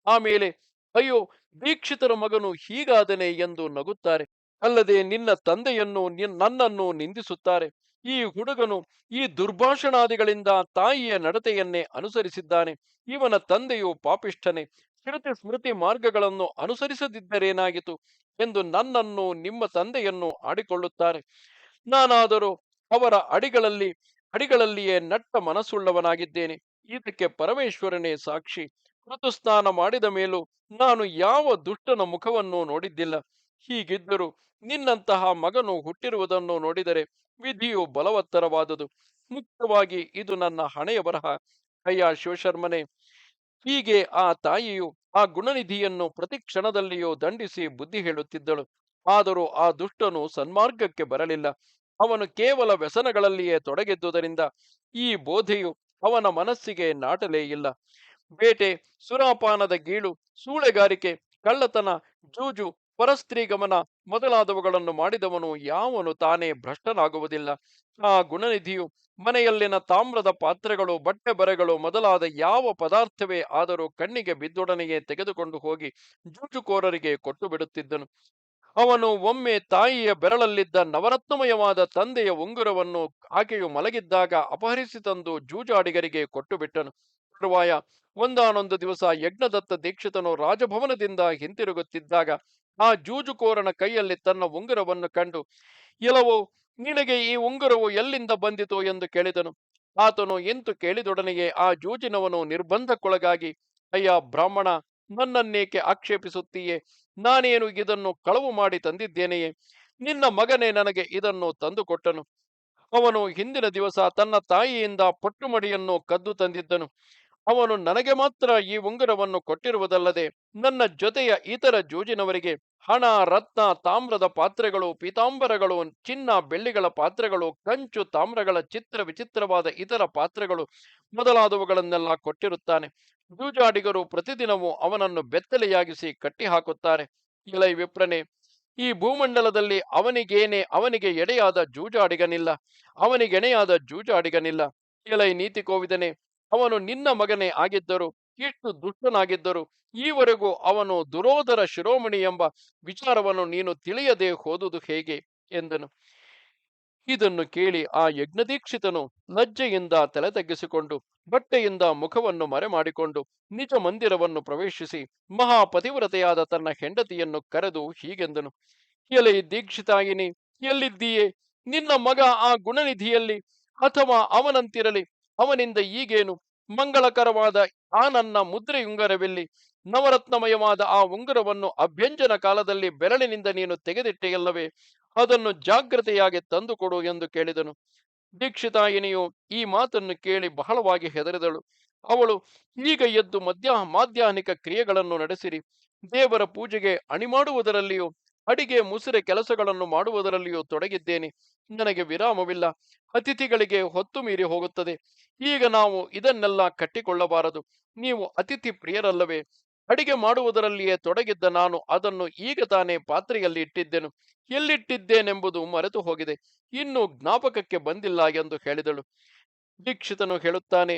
ಆಮೇಲೆ ಅಯ್ಯೋ, ದೀಕ್ಷಿತರ ಮಗನು ಹೀಗಾದನೆ ಎಂದು ನಗುತ್ತಾರೆ. ಅಲ್ಲದೆ ನಿನ್ನ ತಂದೆಯನ್ನು ನನ್ನನ್ನು ನಿಂದಿಸುತ್ತಾರೆ. ಈ ಹುಡುಗನು ಈ ದುರ್ಭಾಷಣಾದಿಗಳಿಂದ ತಾಯಿಯ ನಡತೆಯನ್ನೇ ಅನುಸರಿಸಿದ್ದಾನೆ. ಇವನ ತಂದೆಯು ಪಾಪಿಷ್ಠನೇ. ಶ್ರುತಿ ಸ್ಮೃತಿ ಮಾರ್ಗಗಳನ್ನು ಅನುಸರಿಸದಿದ್ದರೇನಾಗಿತು ಎಂದು ನನ್ನನ್ನು ನಿಮ್ಮ ತಂದೆಯನ್ನು ಆಡಿಕೊಳ್ಳುತ್ತಾರೆ. ನಾನಾದರೂ ಅವರ ಅಡಿಗಳಲ್ಲಿಯೇ ನಟ್ಟ ಮನಸ್ಸುಳ್ಳವನಾಗಿದ್ದೇನೆ. ಇದಕ್ಕೆ ಪರಮೇಶ್ವರನೇ ಸಾಕ್ಷಿ. ಋತುಸ್ನಾನ ಮಾಡಿದ ಮೇಲೂ ನಾನು ಯಾವ ದುಷ್ಟನ ಮುಖವನ್ನು ನೋಡಿದ್ದಿಲ್ಲ. ಹೀಗಿದ್ದರೂ ನಿನ್ನಂತಹ ಮಗನು ಹುಟ್ಟಿರುವುದನ್ನು ನೋಡಿದರೆ ವಿಧಿಯು ಬಲವತ್ತರವಾದುದು. ಮುಖ್ಯವಾಗಿ ಇದು ನನ್ನ ಹಣೆಯ ಬರಹ. ಅಯ್ಯ ಶಿವಶರ್ಮನೆ, ಹೀಗೆ ಆ ತಾಯಿಯು ಆ ಗುಣನಿಧಿಯನ್ನು ಪ್ರತಿ ಕ್ಷಣದಲ್ಲಿಯೂ ದಂಡಿಸಿ ಬುದ್ಧಿ ಹೇಳುತ್ತಿದ್ದಳು. ಆದರೂ ಆ ದುಷ್ಟನು ಸನ್ಮಾರ್ಗಕ್ಕೆ ಬರಲಿಲ್ಲ. ಅವನು ಕೇವಲ ವ್ಯಸನಗಳಲ್ಲಿಯೇ ತೊಡಗಿದ್ದುದರಿಂದ ಈ ಬೋಧೆಯು ಅವನ ಮನಸ್ಸಿಗೆ ನಾಟಲೇ ಇಲ್ಲ. ಬೇಟೆ, ಸುರಾಪಾನದ ಗೀಳು, ಸೂಳೆಗಾರಿಕೆ, ಕಳ್ಳತನ, ಜೂಜು, ಪರಸ್ತ್ರೀ ಗಮನ ಮೊದಲಾದವುಗಳನ್ನು ಮಾಡಿದವನು ಯಾವನು ತಾನೇ ಭ್ರಷ್ಟನಾಗುವುದಿಲ್ಲ. ಆ ಗುಣನಿಧಿಯು ಮನೆಯಲ್ಲಿನ ತಾಮ್ರದ ಪಾತ್ರೆಗಳು, ಬಟ್ಟೆ ಬರೆಗಳು ಮೊದಲಾದ ಯಾವ ಪದಾರ್ಥವೇ ಆದರೂ ಕಣ್ಣಿಗೆ ಬಿದ್ದೊಡನೆಯೇ ತೆಗೆದುಕೊಂಡು ಹೋಗಿ ಜೂಜುಕೋರರಿಗೆ ಕೊಟ್ಟು ಬಿಡುತ್ತಿದ್ದನು. ಅವನು ಒಮ್ಮೆ ತಾಯಿಯ ಬೆರಳಲ್ಲಿದ್ದ ನವರತ್ನಮಯವಾದ ತಂದೆಯ ಉಂಗುರವನ್ನು ಆಕೆಯು ಮಲಗಿದ್ದಾಗ ಅಪಹರಿಸಿ ತಂದು ಜೂಜಾಡಿಗರಿಗೆ ಕೊಟ್ಟು ಬಿಟ್ಟನು. ತರುವಾಯ ಒಂದಾನೊಂದು ದಿವಸ ಯಜ್ಞದತ್ತ ದೀಕ್ಷಿತನು ರಾಜಭವನದಿಂದ ಹಿಂತಿರುಗುತ್ತಿದ್ದಾಗ ಆ ಜೂಜುಕೋರನ ಕೈಯಲ್ಲಿ ತನ್ನ ಉಂಗುರವನ್ನು ಕಂಡು, ಇಲವೋ, ನಿನಗೆ ಈ ಉಂಗುರವು ಎಲ್ಲಿಂದ ಬಂದಿತು ಎಂದು ಕೇಳಿದನು. ಆತನು ಎಂತು ಕೇಳಿದೊಡನೆಯೇ ಆ ಜೂಜಿನವನು ನಿರ್ಬಂಧಕ್ಕೊಳಗಾಗಿ, ಅಯ್ಯ ಬ್ರಾಹ್ಮಣ, ನನ್ನನ್ನೇಕೆ ಆಕ್ಷೇಪಿಸುತ್ತೀಯೇ? ನಾನೇನು ಇದನ್ನು ಕಳವು ಮಾಡಿ ತಂದಿದ್ದೇನೆಯೇ? ನಿನ್ನ ಮಗನೇ ನನಗೆ ಇದನ್ನು ತಂದುಕೊಟ್ಟನು. ಅವನು ಹಿಂದಿನ ದಿವಸ ತನ್ನ ತಾಯಿಯಿಂದ ಪಟ್ಟುಮಡಿಯನ್ನು ಕದ್ದು ತಂದಿದ್ದನು. ಅವನು ನನಗೆ ಮಾತ್ರ ಈ ಉಂಗುರವನ್ನು ಕೊಟ್ಟಿರುವುದಲ್ಲದೆ ನನ್ನ ಜೊತೆಯ ಇತರ ಜೂಜಿನವರಿಗೆ ಹಣ, ರತ್ನ, ತಾಮ್ರದ ಪಾತ್ರೆಗಳು, ಪೀತಾಂಬರಗಳು, ಚಿನ್ನ ಬೆಳ್ಳಿಗಳ ಪಾತ್ರೆಗಳು, ಕಂಚು ತಾಮ್ರಗಳ ಚಿತ್ರ ವಿಚಿತ್ರವಾದ ಇತರ ಪಾತ್ರೆಗಳು ಮೊದಲಾದವುಗಳನ್ನೆಲ್ಲ ಕೊಟ್ಟಿರುತ್ತಾನೆ. ಜೂಜಾಡಿಗರು ಪ್ರತಿದಿನವೂ ಅವನನ್ನು ಬೆತ್ತಲೆಯಾಗಿಸಿ ಕಟ್ಟಿ ಹಾಕುತ್ತಾರೆ. ಇಲೈ ವಿಪ್ರನೇ, ಈ ಭೂಮಂಡಲದಲ್ಲಿ ಅವನಿಗೆ ಎಡೆಯಾದ ಜೂಜಾಡಿಗನಿಲ್ಲ. ಅವನಿಗೆಣೆಯಾದ ಜೂಜಾಡಿಗನಿಲ್ಲ. ಇಲೈ ನೀತಿ ಕೋವಿದನೆ, ಅವನು ನಿನ್ನ ಮಗನೇ ಆಗಿದ್ದರು ಇಷ್ಟು ದುಷ್ಟನಾಗಿದ್ದರೂ ಈವರೆಗೂ ಅವನು ದುರೋಧರ ಶಿರೋಮಣಿ ಎಂಬ ವಿಚಾರವನ್ನು ನೀನು ತಿಳಿಯದೆ ಹೋದುದು ಹೇಗೆ ಎಂದನು. ಇದನ್ನು ಕೇಳಿ ಆ ಯಜ್ಞದೀಕ್ಷಿತನು ಲಜ್ಜೆಯಿಂದ ತಲೆ ತಗ್ಗಿಸಿಕೊಂಡು ಬಟ್ಟೆಯಿಂದ ಮುಖವನ್ನು ಮರೆ ಮಾಡಿಕೊಂಡು ನಿಜ ಮಂದಿರವನ್ನು ಪ್ರವೇಶಿಸಿ ಮಹಾಪತಿವ್ರತೆಯಾದ ತನ್ನ ಹೆಂಡತಿಯನ್ನು ಕರೆದು ಹೀಗೆಂದನು: ಎಲೆ ದೀಕ್ಷಿತಾಯಿನಿ, ಎಲ್ಲಿದ್ದೀಯೇ? ನಿನ್ನ ಮಗ ಆ ಗುಣನಿಧಿಯಲ್ಲಿ, ಅಥವಾ ಅವನಂತಿರಲಿ, ಅವನಿಂದ ಈಗೇನು? ಮಂಗಳಕರವಾದ ಆ ನನ್ನ ಮುದ್ರೆಯುಂಗರವೆಲ್ಲಿ? ನವರತ್ನಮಯವಾದ ಆ ಉಂಗುರವನ್ನು ಅಭ್ಯಂಜನ ಕಾಲದಲ್ಲಿ ಬೆರಳಿನಿಂದ ನೀನು ತೆಗೆದಿಟ್ಟೆಯಲ್ಲವೇ? ಅದನ್ನು ಜಾಗ್ರತೆಯಾಗಿ ತಂದುಕೊಡು ಎಂದು ಕೇಳಿದನು. ದೀಕ್ಷಿತಾಯಿನಿಯು ಈ ಮಾತನ್ನು ಕೇಳಿ ಬಹಳವಾಗಿ ಹೆದರಿದಳು. ಅವಳು, ಈಗ ಎದ್ದು ಮಾಧ್ಯಾಹ್ನಿಕ ಕ್ರಿಯೆಗಳನ್ನು ನಡೆಸಿರಿ, ದೇವರ ಪೂಜೆಗೆ ಅಣಿಮಾಡುವುದರಲ್ಲಿಯೂ ಅಡಿಗೆ ಮುಸುರೆ ಕೆಲಸಗಳನ್ನು ಮಾಡುವುದರಲ್ಲಿಯೂ ತೊಡಗಿದ್ದೇನೆ. ನನಗೆ ವಿರಾಮವಿಲ್ಲ. ಅತಿಥಿಗಳಿಗೆ ಹೊತ್ತು ಮೀರಿ ಹೋಗುತ್ತದೆ. ಈಗ ನಾವು ಇದನ್ನೆಲ್ಲ ಕಟ್ಟಿಕೊಳ್ಳಬಾರದು. ನೀವು ಅತಿಥಿ ಪ್ರಿಯರಲ್ಲವೇ? ಅಡಿಗೆ ಮಾಡುವುದರಲ್ಲಿಯೇ ತೊಡಗಿದ್ದ ನಾನು ಅದನ್ನು ಈಗ ತಾನೇ ಪಾತ್ರೆಯಲ್ಲಿ ಇಟ್ಟಿದ್ದೆನು. ಎಲ್ಲಿಟ್ಟಿದ್ದೇನೆಂಬುದು ಮರೆತು ಹೋಗಿದೆ. ಇನ್ನೂ ಜ್ಞಾಪಕಕ್ಕೆ ಬಂದಿಲ್ಲ ಎಂದು ಹೇಳಿದಳು. ದೀಕ್ಷಿತನು ಹೇಳುತ್ತಾನೆ: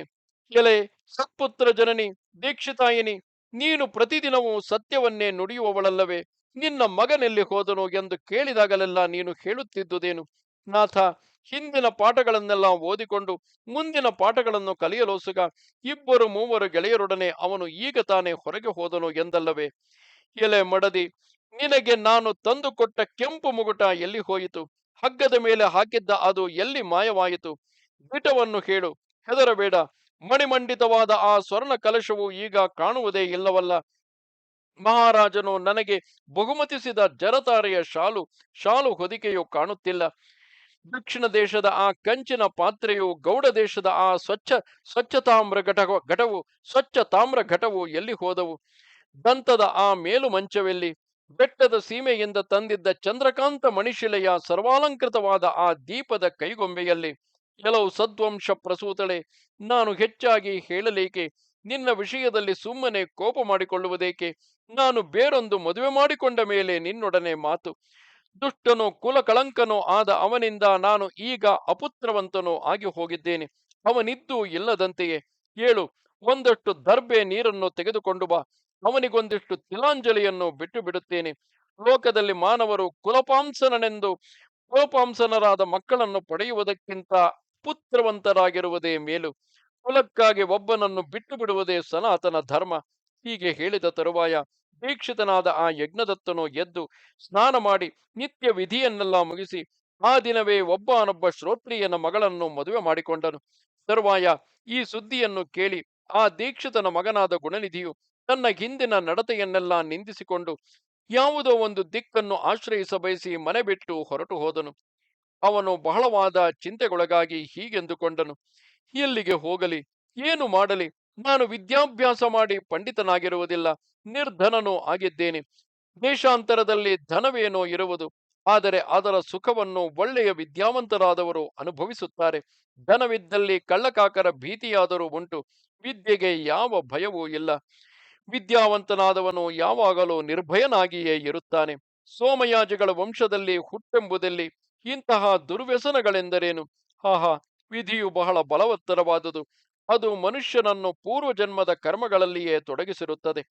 ಎಲೆ ಸತ್ಪುತ್ರ ಜನನಿ ದೀಕ್ಷಿತಾಯಿನಿ, ನೀನು ಪ್ರತಿದಿನವೂ ಸತ್ಯವನ್ನೇ ನುಡಿಯುವವಳಲ್ಲವೇ? ನಿನ್ನ ಮಗನೆಲ್ಲಿ ಹೋದನು ಎಂದು ಕೇಳಿದಾಗಲೆಲ್ಲ ನೀನು ಹೇಳುತ್ತಿದ್ದುದೇನು? ನಾಥ, ಹಿಂದಿನ ಪಾಠಗಳನ್ನೆಲ್ಲ ಓದಿಕೊಂಡು ಮುಂದಿನ ಪಾಠಗಳನ್ನು ಕಲಿಯಲೋಸುಗ ಇಬ್ಬರು ಮೂವರು ಗೆಳೆಯರೊಡನೆ ಅವನು ಈಗ ತಾನೇ ಹೊರಗೆ ಹೋದನು ಎಂದಲ್ಲವೇ? ಎಲೆ ಮಡದಿ, ನಿನಗೆ ನಾನು ತಂದುಕೊಟ್ಟ ಕೆಂಪು ಮುಗುಟ ಎಲ್ಲಿ ಹೋಯಿತು? ಹಗ್ಗದ ಮೇಲೆ ಹಾಕಿದ್ದ ಅದು ಎಲ್ಲಿ ಮಾಯವಾಯಿತು? ದಿಟವನ್ನು ಹೇಳು, ಹೆದರಬೇಡ. ಮಣಿಮಂಡಿತವಾದ ಆ ಸ್ವರ್ಣ ಕಲಶವು ಈಗ ಕಾಣುವುದೇ ಇಲ್ಲವಲ್ಲ? ಮಹಾರಾಜನು ನನಗೆ ಬಹುಮತಿಸಿದ ಜರತಾರೆಯ ಶಾಲು ಹೊದಿಕೆಯು ಕಾಣುತ್ತಿಲ್ಲ. ದಕ್ಷಿಣ ದೇಶದ ಆ ಕಂಚಿನ ಪಾತ್ರೆಯು, ಗೌಡ ದೇಶದ ಆ ಸ್ವಚ್ಛ ತಾಮ್ರ ಘಟವು ಎಲ್ಲಿ ಹೋದವು? ದಂತದ ಆ ಮೇಲು ಮಂಚವೆಲ್ಲಿ? ಬೆಟ್ಟದ ಸೀಮೆಯಿಂದ ತಂದಿದ್ದ ಚಂದ್ರಕಾಂತ ಮಣಿಶಿಲೆಯ ಸರ್ವಾಲಂಕೃತವಾದ ಆ ದೀಪದ ಕೈಗೊಂಬೆಯಲ್ಲಿ? ಕೆಲವು ಸದ್ವಂಶ ಪ್ರಸೂತಳೆ, ನಾನು ಹೆಚ್ಚಾಗಿ ಹೇಳಲೇಕೆ? ನಿನ್ನ ವಿಷಯದಲ್ಲಿ ಸುಮ್ಮನೆ ಕೋಪ ಮಾಡಿಕೊಳ್ಳುವುದೇಕೆ? ನಾನು ಬೇರೊಂದು ಮದುವೆ ಮಾಡಿಕೊಂಡ ಮೇಲೆ ನಿನ್ನೊಡನೆ ಮಾತು. ದುಷ್ಟನೋ ಕುಲಕಳಂಕನೋ ಆದ ಅವನಿಂದ ನಾನು ಈಗ ಅಪುತ್ರವಂತನೋ ಆಗಿ ಹೋಗಿದ್ದೇನೆ. ಅವನಿದ್ದು ಇಲ್ಲದಂತೆಯೇ. ಏಳು, ಒಂದಷ್ಟು ದರ್ಬೆ ನೀರನ್ನು ತೆಗೆದುಕೊಂಡು ಬಾ. ಅವನಿಗೊಂದಿಷ್ಟು ತಿಲಾಂಜಲಿಯನ್ನು ಬಿಟ್ಟು ಬಿಡುತ್ತೇನೆ. ಲೋಕದಲ್ಲಿ ಮಾನವರು ಕುಲಪಾಂಸನರಾದ ಮಕ್ಕಳನ್ನು ಪಡೆಯುವುದಕ್ಕಿಂತ ಪುತ್ರವಂತರಾಗಿರುವುದೇ ಮೇಲು. ಕುಲಕ್ಕಾಗಿ ಒಬ್ಬನನ್ನು ಬಿಟ್ಟು ಬಿಡುವುದೇ ಸನಾತನ ಧರ್ಮ. ಹೀಗೆ ಹೇಳಿದ ತರುವಾಯ ದೀಕ್ಷಿತನಾದ ಆ ಯಜ್ಞದತ್ತನು ಎದ್ದು ಸ್ನಾನ ಮಾಡಿ ನಿತ್ಯ ವಿಧಿಯನ್ನೆಲ್ಲ ಮುಗಿಸಿ ಆ ದಿನವೇ ಒಬ್ಬನೊಬ್ಬ ಶ್ರೋತ್ರಿಯನ ಮಗಳನ್ನು ಮದುವೆ ಮಾಡಿಕೊಂಡನು. ತರುವಾಯ ಈ ಸುದ್ದಿಯನ್ನು ಕೇಳಿ ಆ ದೀಕ್ಷಿತನ ಮಗನಾದ ಗುಣನಿಧಿಯು ತನ್ನ ಹಿಂದಿನ ನಡತೆಯನ್ನೆಲ್ಲ ನಿಂದಿಸಿಕೊಂಡು ಯಾವುದೋ ಒಂದು ದಿಕ್ಕನ್ನು ಆಶ್ರಯಿಸ ಬಯಸಿ ಮನೆ ಬಿಟ್ಟು ಹೊರಟು ಹೋದನು. ಅವನು ಬಹಳವಾದ ಚಿಂತೆಗೊಳಗಾಗಿ ಹೀಗೆಂದುಕೊಂಡನು: ಎಲ್ಲಿಗೆ ಹೋಗಲಿ? ಏನು ಮಾಡಲಿ? ನಾನು ವಿದ್ಯಾಭ್ಯಾಸ ಮಾಡಿ ಪಂಡಿತನಾಗಿರುವುದಿಲ್ಲ, ನಿರ್ಧನನೂ ಆಗಿದ್ದೇನೆ. ದೇಶಾಂತರದಲ್ಲಿ ಧನವೇನೋ ಇರುವುದು, ಆದರೆ ಅದರ ಸುಖವನ್ನು ಒಳ್ಳೆಯ ವಿದ್ಯಾವಂತರಾದವರು ಅನುಭವಿಸುತ್ತಾರೆ. ಧನವಿದ್ದಲ್ಲಿ ಕಳ್ಳಕಾಕರ ಭೀತಿಯಾದರೂ ಉಂಟು, ವಿದ್ಯೆಗೆ ಯಾವ ಭಯವೂ ಇಲ್ಲ. ವಿದ್ಯಾವಂತನಾದವನು ಯಾವಾಗಲೂ ನಿರ್ಭಯನಾಗಿಯೇ ಇರುತ್ತಾನೆ. ಸೋಮಯಾಜಿಗಳ ವಂಶದಲ್ಲಿ ಹುಟ್ಟೆಂಬುದಲ್ಲಿ ಇಂತಹ ದುರ್ವ್ಯಸನಗಳೆಂದರೇನು? ಹಾಹಾ, ವಿಧಿಯು ಬಹಳ ಬಲವತ್ತರವಾದುದು. ಅದು ಮನುಷ್ಯನನ್ನು ಪೂರ್ವಜನ್ಮದ ಕರ್ಮಗಳಲ್ಲಿಯೇ ತೊಡಗಿಸಿರುತ್ತದೆ.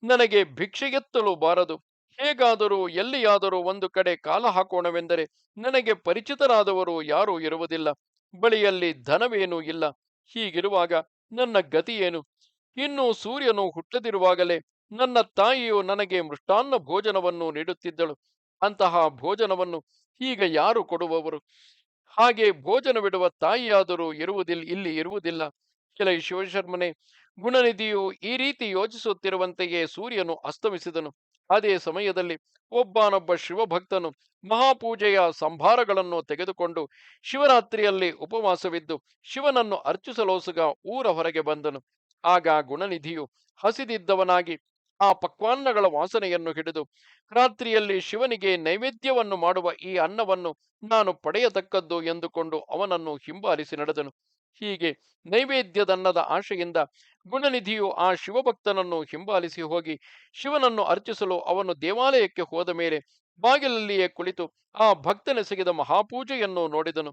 ನನಗೆ ಭಿಕ್ಷೆಗೆತ್ತಲು ಬಾರದು. ಹೇಗಾದರೂ ಎಲ್ಲಿಯಾದರೂ ಒಂದು ಕಡೆ ಕಾಲ ಹಾಕೋಣವೆಂದರೆ ನನಗೆ ಪರಿಚಿತರಾದವರು ಯಾರೂ ಇರುವುದಿಲ್ಲ. ಬಳಿಯಲ್ಲಿ ಧನವೇನೂ ಇಲ್ಲ. ಹೀಗಿರುವಾಗ ನನ್ನ ಗತಿಯೇನು? ಇನ್ನೂ ಸೂರ್ಯನು ಹುಟ್ಟದಿರುವಾಗಲೇ ನನ್ನ ತಾಯಿಯು ನನಗೆ ಮೃಷ್ಟಾನ್ನ ಭೋಜನವನ್ನು ನೀಡುತ್ತಿದ್ದಳು. ಅಂತಹ ಭೋಜನವನ್ನು ಈಗ ಯಾರು ಕೊಡುವವರು? ಹಾಗೆ ಭೋಜನವಿಡುವ ತಾಯಿಯಾದರೂ ಇಲ್ಲಿ ಇರುವುದಿಲ್ಲ. ಕೆಲ ಶಿವಶರ್ಮನೆ, ಗುಣನಿಧಿಯು ಈ ರೀತಿ ಯೋಚಿಸುತ್ತಿರುವಂತೆಯೇ ಸೂರ್ಯನು ಅಸ್ತಮಿಸಿದನು. ಅದೇ ಸಮಯದಲ್ಲಿ ಒಬ್ಬನೊಬ್ಬ ಶಿವಭಕ್ತನು ಮಹಾಪೂಜೆಯ ಸಂಭಾರಗಳನ್ನು ತೆಗೆದುಕೊಂಡು ಶಿವರಾತ್ರಿಯಲ್ಲಿ ಉಪವಾಸವಿದ್ದು ಶಿವನನ್ನು ಅರ್ಚಿಸಲೋಸುಗ ಊರ ಹೊರಗೆ ಬಂದನು. ಆಗ ಗುಣನಿಧಿಯು ಹಸಿದಿದ್ದವನಾಗಿ ಆ ಪಕ್ವಾನ್ನಗಳ ವಾಸನೆಯನ್ನು ಹಿಡಿದು, ರಾತ್ರಿಯಲ್ಲಿ ಶಿವನಿಗೆ ನೈವೇದ್ಯವನ್ನು ಮಾಡುವ ಈ ಅನ್ನವನ್ನು ನಾನು ಪಡೆಯತಕ್ಕದ್ದು ಎಂದುಕೊಂಡು ಅವನನ್ನು ಹಿಂಬಾಲಿಸಿ ನಡೆದನು. ಹೀಗೆ ನೈವೇದ್ಯದನ್ನದ ಆಶೆಯಿಂದ ಗುಣನಿಧಿಯು ಆ ಶಿವಭಕ್ತನನ್ನು ಹಿಂಬಾಲಿಸಿ ಹೋಗಿ ಶಿವನನ್ನು ಅರ್ಚಿಸಲು ಅವನು ದೇವಾಲಯಕ್ಕೆ ಹೋದ ಮೇಲೆ ಬಾಗಿಲಲ್ಲಿಯೇ ಕುಳಿತು ಆ ಭಕ್ತನೆಸಗಿದ ಮಹಾಪೂಜೆಯನ್ನು ನೋಡಿದನು.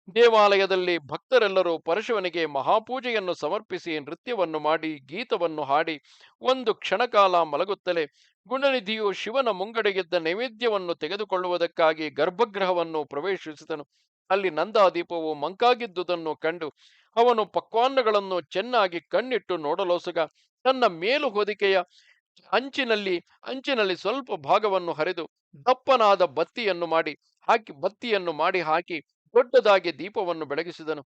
ದೇವಾಲಯದಲ್ಲಿ ಭಕ್ತರೆಲ್ಲರೂ ಪರಶುವನಿಗೆ ಮಹಾಪೂಜೆಯನ್ನು ಸಮರ್ಪಿಸಿ ನೃತ್ಯವನ್ನು ಮಾಡಿ ಗೀತವನ್ನು ಹಾಡಿ ಒಂದು ಕ್ಷಣಕಾಲ ಮಲಗುತ್ತಲೇ ಗುಣನಿಧಿಯು ಶಿವನ ಮುಂಗಡೆಗಿದ್ದ ನೈವೇದ್ಯವನ್ನು ತೆಗೆದುಕೊಳ್ಳುವುದಕ್ಕಾಗಿ ಗರ್ಭಗೃಹವನ್ನು ಪ್ರವೇಶಿಸಿದನು. ಅಲ್ಲಿ ನಂದಾದೀಪವು ಮಂಕಾಗಿದ್ದುದನ್ನು ಕಂಡು ಅವನು ಪಕ್ವಾನ್ನಗಳನ್ನು ಚೆನ್ನಾಗಿ ಕಣ್ಣಿಟ್ಟು ನೋಡಲೋಸುಗ ತನ್ನ ಮೇಲು ಹೊದಿಕೆಯ ಅಂಚಿನಲ್ಲಿ ಅಂಚಿನಲ್ಲಿ ಸ್ವಲ್ಪ ಭಾಗವನ್ನು ಹರಿದು ದಪ್ಪನಾದ ಬತ್ತಿಯನ್ನು ಮಾಡಿ ಹಾಕಿ ದೊಡ್ಡದಾಗಿ ದೀಪವನ್ನು ಬೆಳಗಿಸಿದನು.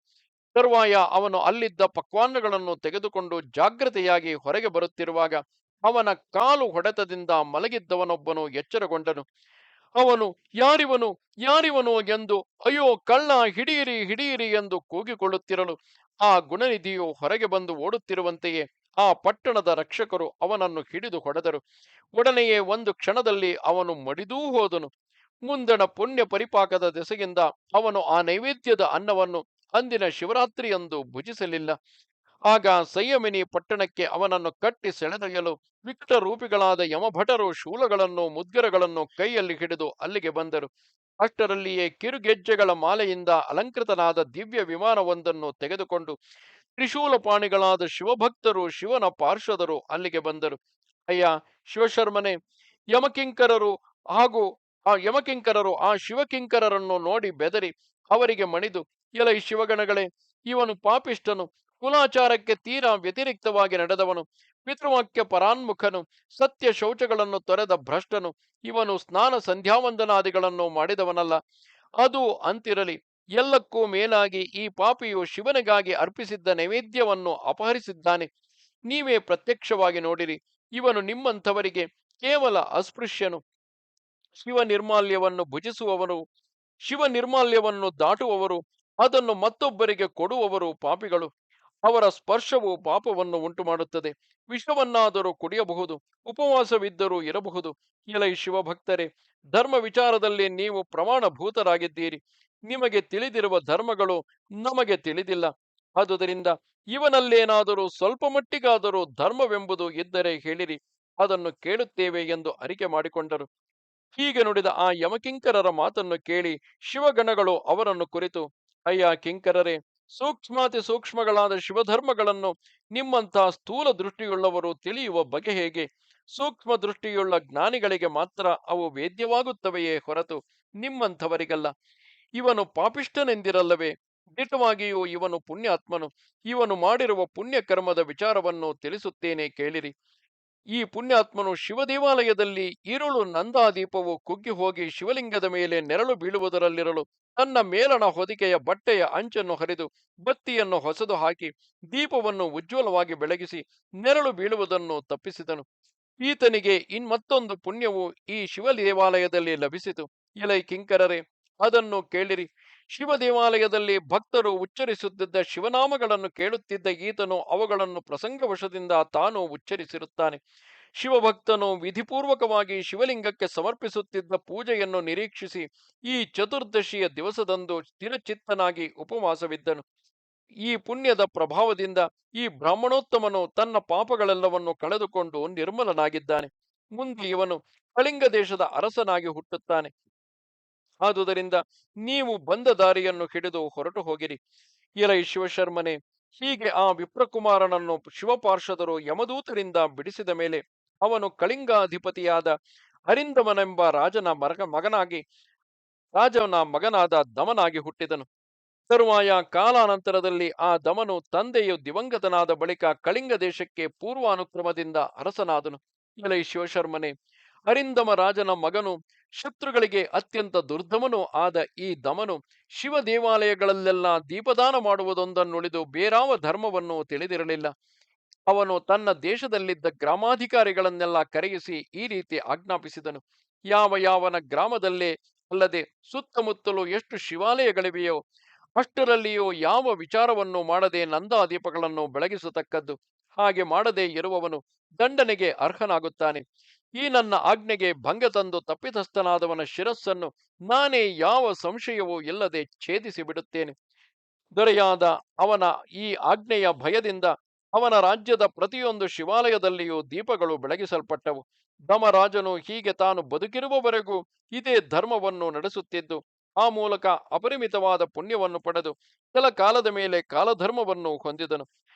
ತರುವಾಯ ಅವನು ಅಲ್ಲಿದ್ದ ಪಕ್ವಾನ್ನಗಳನ್ನು ತೆಗೆದುಕೊಂಡು ಜಾಗ್ರತೆಯಾಗಿ ಹೊರಗೆ ಬರುತ್ತಿರುವಾಗ ಅವನ ಕಾಲು ಹೊಡೆತದಿಂದ ಮಲಗಿದ್ದವನೊಬ್ಬನು ಎಚ್ಚರಗೊಂಡನು. ಅವನು ಯಾರಿವನು ಯಾರಿವನು ಎಂದು ಅಯ್ಯೋ ಕಳ್ಳ, ಹಿಡಿಯಿರಿ ಹಿಡಿಯಿರಿ ಎಂದು ಕೂಗಿಕೊಳ್ಳುತ್ತಿರಲು ಆ ಗುಣನಿಧಿಯು ಹೊರಗೆ ಬಂದು ಓಡುತ್ತಿರುವಂತೆಯೇ ಆ ಪಟ್ಟಣದ ರಕ್ಷಕರು ಅವನನ್ನು ಹಿಡಿದು ಹೊಡೆದರು. ಒಡನೆಯೇ ಒಂದು ಕ್ಷಣದಲ್ಲಿ ಅವನು ಮಡಿದೂ ಹೋದನು. ಮುಂದಣ ಪುಣ್ಯ ಪರಿಪಾಕದ ದೆಸೆಯಿಂದ ಅವನು ಆ ನೈವೇದ್ಯದ ಅನ್ನವನ್ನು ಅಂದಿನ ಶಿವರಾತ್ರಿಯಂದು ಭುಜಿಸಲಿಲ್ಲ. ಆಗ ಸಂಯಮಿನಿ ಪಟ್ಟಣಕ್ಕೆ ಅವನನ್ನು ಕಟ್ಟಿ ಸೆಳೆದೊಯ್ಯಲು ವಿಕಟ ರೂಪಿಗಳಾದ ಯಮಭಟರು ಶೂಲಗಳನ್ನು ಮುದ್ಗರಗಳನ್ನು ಕೈಯಲ್ಲಿ ಹಿಡಿದು ಅಲ್ಲಿಗೆ ಬಂದರು. ಅಷ್ಟರಲ್ಲಿಯೇ ಕಿರುಗೆಜ್ಜೆಗಳ ಮಾಲೆಯಿಂದ ಅಲಂಕೃತನಾದ ದಿವ್ಯ ವಿಮಾನವೊಂದನ್ನು ತೆಗೆದುಕೊಂಡು ತ್ರಿಶೂಲಪಾಣಿಗಳಾದ ಶಿವಭಕ್ತರು ಶಿವನ ಪಾರ್ಷದರು ಅಲ್ಲಿಗೆ ಬಂದರು. ಅಯ್ಯ ಶಿವಶರ್ಮನೆ, ಯಮಕಿಂಕರರು ಹಾಗೂ ಯಮಕಿಂಕರರು ಆ ಶಿವಕಿಂಕರರನ್ನು ನೋಡಿ ಬೆದರಿ ಅವರಿಗೆ ಮಣಿದು, ಎಲೈ ಶಿವಗಣಗಳೇ, ಇವನು ಪಾಪಿಷ್ಠನು, ಕುಲಾಚಾರಕ್ಕೆ ತೀರಾ ವ್ಯತಿರಿಕ್ತವಾಗಿ ನಡೆದವನು, ಪಿತೃವಾಕ್ಯ ಪರಾನ್ಮುಖನು, ಸತ್ಯ ಶೌಚಗಳನ್ನು ತೊರೆದ ಭ್ರಷ್ಟನು, ಇವನು ಸ್ನಾನ ಸಂಧ್ಯಾವಂದನಾದಿಗಳನ್ನು ಮಾಡಿದವನಲ್ಲ. ಅದು ಅಂತಿರಲಿ, ಎಲ್ಲಕ್ಕೂ ಮೇಲಾಗಿ ಈ ಪಾಪಿಯು ಶಿವನಿಗಾಗಿ ಅರ್ಪಿಸಿದ್ದ ನೈವೇದ್ಯವನ್ನು ಅಪಹರಿಸಿದ್ದಾನೆ. ನೀವೇ ಪ್ರತ್ಯಕ್ಷವಾಗಿ ನೋಡಿರಿ. ಇವನು ನಿಮ್ಮಂಥವರಿಗೆ ಕೇವಲ ಅಸ್ಪೃಶ್ಯನು. ಶಿವ ನಿರ್ಮಾಲ್ಯವನ್ನು ಭುಜಿಸುವವರು, ಶಿವ ನಿರ್ಮಾಲ್ಯವನ್ನು ದಾಟುವವರು, ಅದನ್ನು ಮತ್ತೊಬ್ಬರಿಗೆ ಕೊಡುವವರು ಪಾಪಿಗಳು. ಅವರ ಸ್ಪರ್ಶವು ಪಾಪವನ್ನು ಉಂಟು ಮಾಡುತ್ತದೆ. ವಿಷವನ್ನಾದರೂ ಕುಡಿಯಬಹುದು, ಉಪವಾಸವಿದ್ದರೂ ಇರಬಹುದು. ಎಲೈ ಶಿವಭಕ್ತರೇ, ಧರ್ಮ ವಿಚಾರದಲ್ಲಿ ನೀವು ಪ್ರಮಾಣಭೂತರಾಗಿದ್ದೀರಿ. ನಿಮಗೆ ತಿಳಿದಿರುವ ಧರ್ಮಗಳು ನಮಗೆ ತಿಳಿದಿಲ್ಲ. ಆದುದರಿಂದ ಇವನಲ್ಲೇನಾದರೂ ಸ್ವಲ್ಪ ಮಟ್ಟಿಗಾದರೂ ಧರ್ಮವೆಂಬುದು ಇದ್ದರೆ ಹೇಳಿರಿ, ಅದನ್ನು ಕೇಳುತ್ತೇವೆ ಎಂದು ಅರಿಕೆ ಮಾಡಿಕೊಂಡರು. ಹೀಗೆ ನುಡಿದ ಆ ಯಮಕಿಂಕರರ ಮಾತನ್ನು ಕೇಳಿ ಶಿವಗಣಗಳು ಅವರನ್ನು ಕುರಿತು, ಅಯ್ಯ ಕಿಂಕರರೇ, ಸೂಕ್ಷ್ಮಾತಿ ಸೂಕ್ಷ್ಮಗಳಾದ ಶಿವಧರ್ಮಗಳನ್ನು ನಿಮ್ಮಂಥ ಸ್ಥೂಲ ದೃಷ್ಟಿಯುಳ್ಳವರು ತಿಳಿಯುವ ಬಗೆ ಹೇಗೆ? ಸೂಕ್ಷ್ಮ ದೃಷ್ಟಿಯುಳ್ಳ ಜ್ಞಾನಿಗಳಿಗೆ ಮಾತ್ರ ಅವು ವೇದ್ಯವಾಗುತ್ತವೆಯೇ ಹೊರತು ನಿಮ್ಮಂಥವರಿಗಲ್ಲ. ಇವನು ಪಾಪಿಷ್ಠನೆಂದಿರಲ್ಲವೇ? ದಿಟವಾಗಿಯೂ ಇವನು ಪುಣ್ಯಾತ್ಮನು. ಇವನು ಮಾಡಿರುವ ಪುಣ್ಯ ಕರ್ಮದ ವಿಚಾರವನ್ನು ತಿಳಿಸುತ್ತೇನೆ ಕೇಳಿರಿ. ಈ ಪುಣ್ಯಾತ್ಮನು ಶಿವ ದೇವಾಲಯದಲ್ಲಿ ಈರುಳು ನಂದಾದೀಪವು ಕುಗ್ಗಿ ಹೋಗಿ ಶಿವಲಿಂಗದ ಮೇಲೆ ನೆರಳು ಬೀಳುವುದರಲ್ಲಿರಲು ತನ್ನ ಮೇಲಣ ಹೊದಿಕೆಯ ಬಟ್ಟೆಯ ಅಂಚನ್ನು ಹರಿದು ಬತ್ತಿಯನ್ನು ಹೊಸದು ಹಾಕಿ ದೀಪವನ್ನು ಉಜ್ವಲವಾಗಿ ಬೆಳಗಿಸಿ ನೆರಳು ಬೀಳುವುದನ್ನು ತಪ್ಪಿಸಿದನು. ಈತನಿಗೆ ಮತ್ತೊಂದು ಪುಣ್ಯವು ಈ ಶಿವ ದೇವಾಲಯದಲ್ಲಿ ಲಭಿಸಿತು. ಎಲೈ ಕಿಂಕರರೇ, ಅದನ್ನು ಕೇಳಿರಿ. ಶಿವ ದೇವಾಲಯದಲ್ಲಿ ಭಕ್ತರು ಉಚ್ಚರಿಸುತ್ತಿದ್ದ ಶಿವನಾಮಗಳನ್ನು ಕೇಳುತ್ತಿದ್ದ ಈತನು ಅವುಗಳನ್ನು ಪ್ರಸಂಗವಶದಿಂದ ತಾನು ಉಚ್ಚರಿಸಿರುತ್ತಾನೆ. ಶಿವಭಕ್ತನು ವಿಧಿಪೂರ್ವಕವಾಗಿ ಶಿವಲಿಂಗಕ್ಕೆ ಸಮರ್ಪಿಸುತ್ತಿದ್ದ ಪೂಜೆಯನ್ನು ನಿರೀಕ್ಷಿಸಿ ಈ ಚತುರ್ದಶಿಯ ದಿವಸದಂದು ಸ್ಥಿರಚಿತ್ತನಾಗಿ ಉಪವಾಸವಿದ್ದನು. ಈ ಪುಣ್ಯದ ಪ್ರಭಾವದಿಂದ ಈ ಬ್ರಾಹ್ಮಣೋತ್ತಮನು ತನ್ನ ಪಾಪಗಳೆಲ್ಲವನ್ನು ಕಳೆದುಕೊಂಡು ನಿರ್ಮಲನಾಗಿದ್ದಾನೆ. ಮುಂದೆ ಇವನು ಕಳಿಂಗ ದೇಶದ ಅರಸನಾಗಿ ಹುಟ್ಟುತ್ತಾನೆ. ಆದುದರಿಂದ ನೀವು ಬಂದ ದಾರಿಯನ್ನು ಹಿಡಿದು ಹೊರಟು ಹೋಗಿರಿ. ಎಲೈ ಶಿವಶರ್ಮನೆ, ಹೀಗೆ ಆ ವಿಪ್ರಕುಮಾರನನ್ನು ಶಿವಪಾರ್ಷದರು ಯಮದೂತರಿಂದ ಬಿಡಿಸಿದ ಮೇಲೆ ಅವನು ಕಳಿಂಗಾಧಿಪತಿಯಾದ ಅರಿಂದಮನೆಂಬ ರಾಜನ ಮಗನಾದ ದಮನಾಗಿ ಹುಟ್ಟಿದನು. ತರುವಾಯ ಕಾಲಾನಂತರದಲ್ಲಿ ಆ ದಮನು ತಂದೆಯು ದಿವಂಗತನಾದ ಬಳಿಕ ಕಳಿಂಗ ದೇಶಕ್ಕೆ ಪೂರ್ವಾನುಕ್ರಮದಿಂದ ಅರಸನಾದನು. ಎಲೈ ಶಿವಶರ್ಮನೆ, ಅರಿಂದಮ ರಾಜನ ಮಗನು, ಶತ್ರುಗಳಿಗೆ ಅತ್ಯಂತ ದುರ್ದಮನೂ ಆದ ಈ ದಮನು ಶಿವ ದೇವಾಲಯಗಳಲ್ಲೆಲ್ಲ ದೀಪದಾನ ಮಾಡುವುದೊಂದನ್ನುಳಿದು ಬೇರಾವ ಧರ್ಮವನ್ನು ತಿಳಿದಿರಲಿಲ್ಲ. ಅವನು ತನ್ನ ದೇಶದಲ್ಲಿದ್ದ ಗ್ರಾಮಾಧಿಕಾರಿಗಳನ್ನೆಲ್ಲ ಕರೆಯಿಸಿ ಈ ರೀತಿ ಆಜ್ಞಾಪಿಸಿದನು. ಯಾವನ ಗ್ರಾಮದಲ್ಲೇ ಅಲ್ಲದೆ ಸುತ್ತಮುತ್ತಲೂ ಎಷ್ಟು ಶಿವಾಲಯಗಳಿವೆಯೋ ಅಷ್ಟರಲ್ಲಿಯೂ ಯಾವ ವಿಚಾರವನ್ನು ಮಾಡದೆ ನಂದಾದೀಪಗಳನ್ನು ಬೆಳಗಿಸತಕ್ಕದ್ದು. ಹಾಗೆ ಮಾಡದೇ ಇರುವವನು ದಂಡನೆಗೆ ಅರ್ಹನಾಗುತ್ತಾನೆ. ಈ ನನ್ನ ಆಜ್ಞೆಗೆ ಭಂಗ ತಂದು ತಪ್ಪಿತಸ್ಥನಾದವನ ಶಿರಸ್ಸನ್ನು ನಾನೇ ಯಾವ ಸಂಶಯವೂ ಇಲ್ಲದೆ ಛೇದಿಸಿ ಬಿಡುತ್ತೇನೆ. ದೊರೆಯಾದ ಅವನ ಈ ಆಜ್ಞೆಯ ಭಯದಿಂದ ಅವನ ರಾಜ್ಯದ ಪ್ರತಿಯೊಂದು ಶಿವಾಲಯದಲ್ಲಿಯೂ ದೀಪಗಳು ಬೆಳಗಿಸಲ್ಪಟ್ಟವು. ಧಮರಾಜನು ಹೀಗೆ ತಾನು ಬದುಕಿರುವವರೆಗೂ ಇದೇ ಧರ್ಮವನ್ನು ನಡೆಸುತ್ತಿದ್ದು ಆ ಮೂಲಕ ಅಪರಿಮಿತವಾದ ಪುಣ್ಯವನ್ನು ಪಡೆದು ಕೆಲ ಕಾಲದ ಮೇಲೆ ಕಾಲಧರ್ಮವನ್ನು ಹೊಂದಿದನು.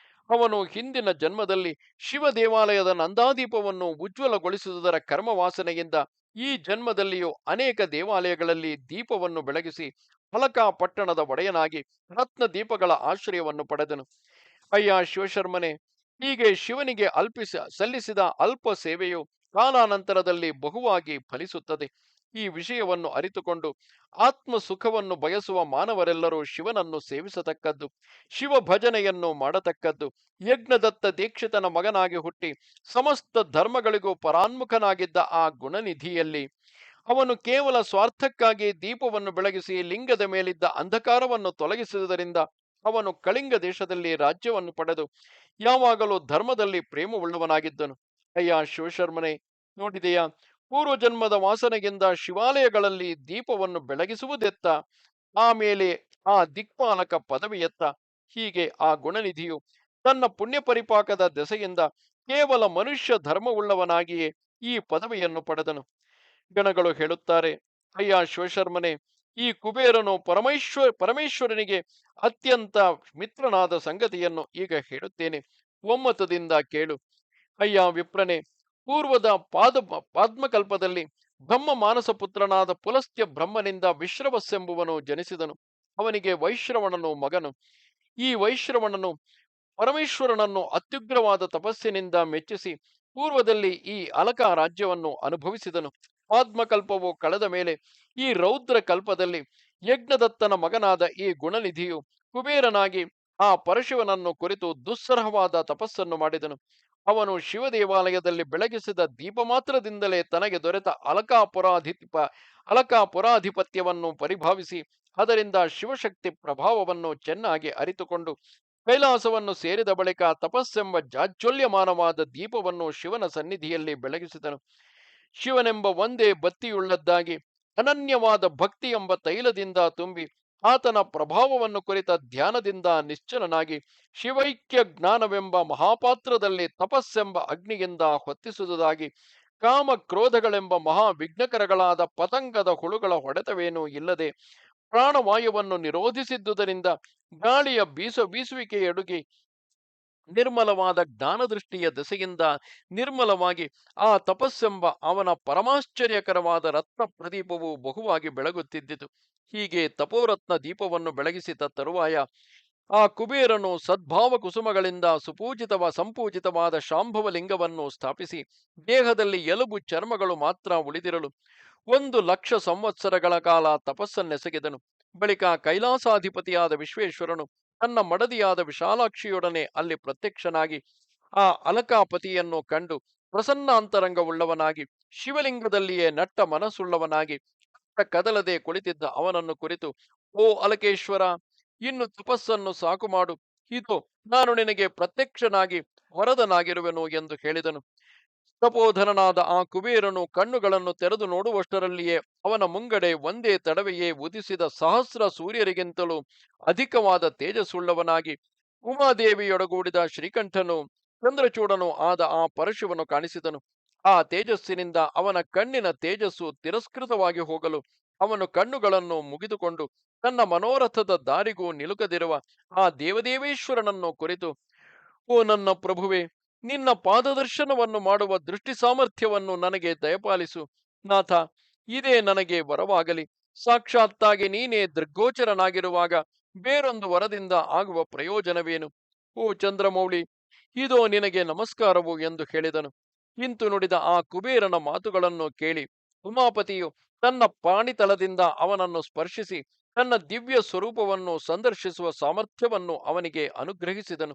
ಅವನು ಹಿಂದಿನ ಜನ್ಮದಲ್ಲಿ ಶಿವ ದೇವಾಲಯದ ನಂದಾದೀಪವನ್ನು ಉಜ್ವಲಗೊಳಿಸುವುದರ ಕರ್ಮವಾಸನೆಯಿಂದ ಈ ಜನ್ಮದಲ್ಲಿಯೂ ಅನೇಕ ದೇವಾಲಯಗಳಲ್ಲಿ ದೀಪವನ್ನು ಬೆಳಗಿಸಿ ಫಲಕ ಪಟ್ಟಣದ ಒಡೆಯನಾಗಿ ರತ್ನ ದೀಪಗಳ ಆಶ್ರಯವನ್ನು ಪಡೆದನು. ಅಯ್ಯ ಶಿವಶರ್ಮನೆ, ಹೀಗೆ ಶಿವನಿಗೆ ಸಲ್ಲಿಸಿದ ಅಲ್ಪ ಸೇವೆಯು ಕಾಲಾನಂತರದಲ್ಲಿ ಬಹುವಾಗಿ ಫಲಿಸುತ್ತದೆ. ಈ ವಿಷಯವನ್ನು ಅರಿತುಕೊಂಡು ಆತ್ಮ ಸುಖವನ್ನು ಬಯಸುವ ಮಾನವರೆಲ್ಲರೂ ಶಿವನನ್ನು ಸೇವಿಸತಕ್ಕದ್ದು, ಶಿವ ಭಜನೆಯನ್ನು ಮಾಡತಕ್ಕದ್ದು. ಯಜ್ಞದತ್ತ ದೀಕ್ಷಿತನ ಮಗನಾಗಿ ಹುಟ್ಟಿ ಸಮಸ್ತ ಧರ್ಮಗಳಿಗೂ ಪರಾನ್ಮುಖನಾಗಿದ್ದ ಆ ಗುಣನಿಧಿಯಲ್ಲಿ ಅವನು ಕೇವಲ ಸ್ವಾರ್ಥಕ್ಕಾಗಿ ದೀಪವನ್ನು ಬೆಳಗಿಸಿ ಲಿಂಗದ ಮೇಲಿದ್ದ ಅಂಧಕಾರವನ್ನು ತೊಲಗಿಸುವುದರಿಂದ ಅವನು ಕಳಿಂಗ ದೇಶದಲ್ಲಿ ರಾಜ್ಯವನ್ನು ಪಡೆದು ಯಾವಾಗಲೂ ಧರ್ಮದಲ್ಲಿ ಪ್ರೇಮವುಳ್ಳವನಾಗಿದ್ದನು. ಅಯ್ಯ ಶಿವಶರ್ಮನೆ, ನೋಡಿದೆಯಾ, ಪೂರ್ವಜನ್ಮದ ವಾಸನೆಗಿಂದ ಶಿವಾಲಯಗಳಲ್ಲಿ ದೀಪವನ್ನು ಬೆಳಗಿಸುವುದೆತ್ತ, ಆಮೇಲೆ ಆ ದಿಕ್ಪಾಲಕ ಪದವಿಯತ್ತ. ಹೀಗೆ ಆ ಗುಣನಿಧಿಯು ತನ್ನ ಪುಣ್ಯ ಪರಿಪಾಕದ ದೆಸೆಯಿಂದ ಕೇವಲ ಮನುಷ್ಯ ಧರ್ಮವುಳ್ಳವನಾಗಿಯೇ ಈ ಪದವಿಯನ್ನು ಪಡೆದನು. ಗಣಗಳು ಹೇಳುತ್ತಾರೆ, ಅಯ್ಯ ಶಿವಶರ್ಮನೆ, ಈ ಕುಬೇರನು ಪರಮೇಶ್ವರನಿಗೆ ಅತ್ಯಂತ ಮಿತ್ರನಾದ ಸಂಗತಿಯನ್ನು ಈಗ ಹೇಳುತ್ತೇನೆ, ಒಮ್ಮತದಿಂದ ಕೇಳು. ಅಯ್ಯ ವಿಪ್ರನೆ, ಪೂರ್ವದ ಪಾದ್ಮಕಲ್ಪದಲ್ಲಿ ಬ್ರಹ್ಮ ಮಾನಸ ಪುತ್ರನಾದ ಪುಲಸ್ತ್ಯ ಬ್ರಹ್ಮನಿಂದ ವಿಶ್ರವಸ್ಸೆಂಬುವನು ಜನಿಸಿದನು. ಅವನಿಗೆ ವೈಶ್ರವಣನು ಮಗನು. ಈ ವೈಶ್ರವಣನು ಪರಮೇಶ್ವರನನ್ನು ಅತ್ಯುಗ್ರವಾದ ತಪಸ್ಸಿನಿಂದ ಮೆಚ್ಚಿಸಿ ಪೂರ್ವದಲ್ಲಿ ಈ ಅಲಕ ರಾಜ್ಯವನ್ನು ಅನುಭವಿಸಿದನು. ಆತ್ಮಕಲ್ಪವು ಕಳೆದ ಮೇಲೆ ಈ ರೌದ್ರ ಕಲ್ಪದಲ್ಲಿ ಯಜ್ಞದತ್ತನ ಮಗನಾದ ಈ ಗುಣನಿಧಿಯು ಕುಬೇರನಾಗಿ ಆ ಪರಶಿವನನ್ನು ಕುರಿತು ದುಸ್ಸರಹವಾದ ತಪಸ್ಸನ್ನು ಮಾಡಿದನು. ಅವನು ಶಿವ ದೇವಾಲಯದಲ್ಲಿ ಬೆಳಗಿಸಿದ ದೀಪ ಮಾತ್ರದಿಂದಲೇ ತನಗೆ ದೊರೆತ ಅಲಕಾಪುರಾಧಿಪತ್ಯವನ್ನು ಪರಿಭಾವಿಸಿ ಅದರಿಂದ ಶಿವಶಕ್ತಿ ಪ್ರಭಾವವನ್ನು ಚೆನ್ನಾಗಿ ಅರಿತುಕೊಂಡು ಕೈಲಾಸವನ್ನು ಸೇರಿದ ಬಳಿಕ ತಪಸ್ಸೆಂಬ ಜಾಜ್ವಲ್ಯಮಾನವಾದ ದೀಪವನ್ನು ಶಿವನ ಸನ್ನಿಧಿಯಲ್ಲಿ ಬೆಳಗಿಸಿದನು. ಶಿವನೆಂಬ ಒಂದೇ ಬತ್ತಿಯುಳ್ಳದ್ದಾಗಿ ಅನನ್ಯವಾದ ಭಕ್ತಿ ಎಂಬ ತೈಲದಿಂದ ತುಂಬಿ ಆತನ ಪ್ರಭಾವವನ್ನು ಕುರಿತ ಧ್ಯಾನದಿಂದ ನಿಶ್ಚಲನಾಗಿ ಶಿವೈಕ್ಯ ಜ್ಞಾನವೆಂಬ ಮಹಾಪಾತ್ರದಲ್ಲಿ ತಪಸ್ಸೆಂಬ ಅಗ್ನಿಯಿಂದ ಹೊತ್ತಿಸುವುದಾಗಿ ಕಾಮ ಕ್ರೋಧಗಳೆಂಬ ಮಹಾ ವಿಘ್ನಕರಗಳಾದ ಪತಂಗದ ಹುಳುಗಳ ಹೊಡೆತವೇನೂ ಇಲ್ಲದೆ ಪ್ರಾಣವಾಯುವನ್ನು ನಿರೋಧಿಸಿದ್ದುದರಿಂದ ಗಾಳಿಯ ಬೀಸುವಿಕೆಯಡುಗಿ ನಿರ್ಮಲವಾದ ಜ್ಞಾನದೃಷ್ಟಿಯ ದೆಸೆಯಿಂದ ನಿರ್ಮಲವಾಗಿ ಆ ತಪಸ್ಸೆಂಬ ಅವನ ಪರಮಾಶ್ಚರ್ಯಕರವಾದ ರತ್ನ ಪ್ರದೀಪವು ಬಹುವಾಗಿ ಬೆಳಗುತ್ತಿದ್ದಿತು. ಹೀಗೆ ತಪೋರತ್ನ ದೀಪವನ್ನು ಬೆಳಗಿಸಿದ ತರುವಾಯ ಆ ಕುಬೇರನು ಸದ್ಭಾವ ಕುಸುಮಗಳಿಂದ ಸಂಪೂಜಿತವಾದ ಶಾಂಭವ ಲಿಂಗವನ್ನು ಸ್ಥಾಪಿಸಿ ದೇಹದಲ್ಲಿ ಎಲುಬು ಚರ್ಮಗಳು ಮಾತ್ರ ಉಳಿದಿರಲು 1,00,000 ಸಂವತ್ಸರಗಳ ಕಾಲ ತಪಸ್ಸನ್ನೆಸಗಿದನು. ಬಳಿಕ ಕೈಲಾಸಾಧಿಪತಿಯಾದ ವಿಶ್ವೇಶ್ವರನು ತನ್ನ ಮಡದಿಯಾದ ವಿಶಾಲಾಕ್ಷಿಯೊಡನೆ ಅಲ್ಲಿ ಪ್ರತ್ಯಕ್ಷನಾಗಿ ಆ ಅಲಕಾಪತಿಯನ್ನು ಕಂಡು ಪ್ರಸನ್ನಾಂತರಂಗವುಳ್ಳವನಾಗಿ ಶಿವಲಿಂಗದಲ್ಲಿಯೇ ನಟ್ಟ ಮನಸ್ಸುಳ್ಳವನಾಗಿ ಕದಲದೆ ಕುಳಿತಿದ್ದ ಅವನನ್ನು ಕುರಿತು, ಓ ಅಲಕೇಶ್ವರ, ಇನ್ನು ತಪಸ್ಸನ್ನು ಸಾಕು ಮಾಡು, ಇದು ನಾನು ನಿನಗೆ ಪ್ರತ್ಯಕ್ಷನಾಗಿ ವರದನಾಗಿರುವೆನು ಎಂದು ಹೇಳಿದನು. ತಪೋಧನನಾದ ಆ ಕುಬೇರನು ಕಣ್ಣುಗಳನ್ನು ತೆರೆದು ನೋಡುವಷ್ಟರಲ್ಲಿಯೇ ಅವನ ಮುಂಗಡೆ ಒಂದೇ ತಡವೆಯೇ ಉದಿಸಿದ ಸಹಸ್ರ ಸೂರ್ಯರಿಗಿಂತಲೂ ಅಧಿಕವಾದ ತೇಜಸ್ಸುಳ್ಳವನಾಗಿ ಉಮಾದೇವಿಯೊಡಗೂಡಿದ ಶ್ರೀಕಂಠನು ಚಂದ್ರಚೂಡನು ಆದ ಆ ಪರಶಿವನು ಕಾಣಿಸಿದನು. ಆ ತೇಜಸ್ಸಿನಿಂದ ಅವನ ಕಣ್ಣಿನ ತೇಜಸ್ಸು ತಿರಸ್ಕೃತವಾಗಿ ಹೋಗಲು ಅವನು ಕಣ್ಣುಗಳನ್ನು ಮುಗಿದುಕೊಂಡು ತನ್ನ ಮನೋರಥದ ದಾರಿಗೂ ನಿಲುಕದಿರುವ ಆ ದೇವದೇವೇಶ್ವರನನ್ನು ಕುರಿತು, ಓ ನನ್ನ ಪ್ರಭುವೆ, ನಿನ್ನ ಪಾದದರ್ಶನವನ್ನು ಮಾಡುವ ದೃಷ್ಟಿ ಸಾಮರ್ಥ್ಯವನ್ನು ನನಗೆ ದಯಪಾಲಿಸು. ನಾಥ, ಇದೇ ನನಗೆ ವರವಾಗಲಿ. ಸಾಕ್ಷಾತ್ತಾಗಿ ನೀನೇ ದೃಗ್ಗೋಚರನಾಗಿರುವಾಗ ಬೇರೊಂದು ವರದಿಂದ ಆಗುವ ಪ್ರಯೋಜನವೇನು? ಓ ಚಂದ್ರಮೌಳಿ, ಇದೋ ನಿನಗೆ ನಮಸ್ಕಾರವು ಎಂದು ಹೇಳಿದನು. ಇಂತು ನುಡಿದ ಆ ಕುಬೇರನ ಮಾತುಗಳನ್ನು ಕೇಳಿ ಉಮಾಪತಿಯು ತನ್ನ ಪಾಣಿತಲದಿಂದ ಅವನನ್ನು ಸ್ಪರ್ಶಿಸಿ ತನ್ನ ದಿವ್ಯ ಸ್ವರೂಪವನ್ನು ಸಂದರ್ಶಿಸುವ ಸಾಮರ್ಥ್ಯವನ್ನು ಅವನಿಗೆ ಅನುಗ್ರಹಿಸಿದನು.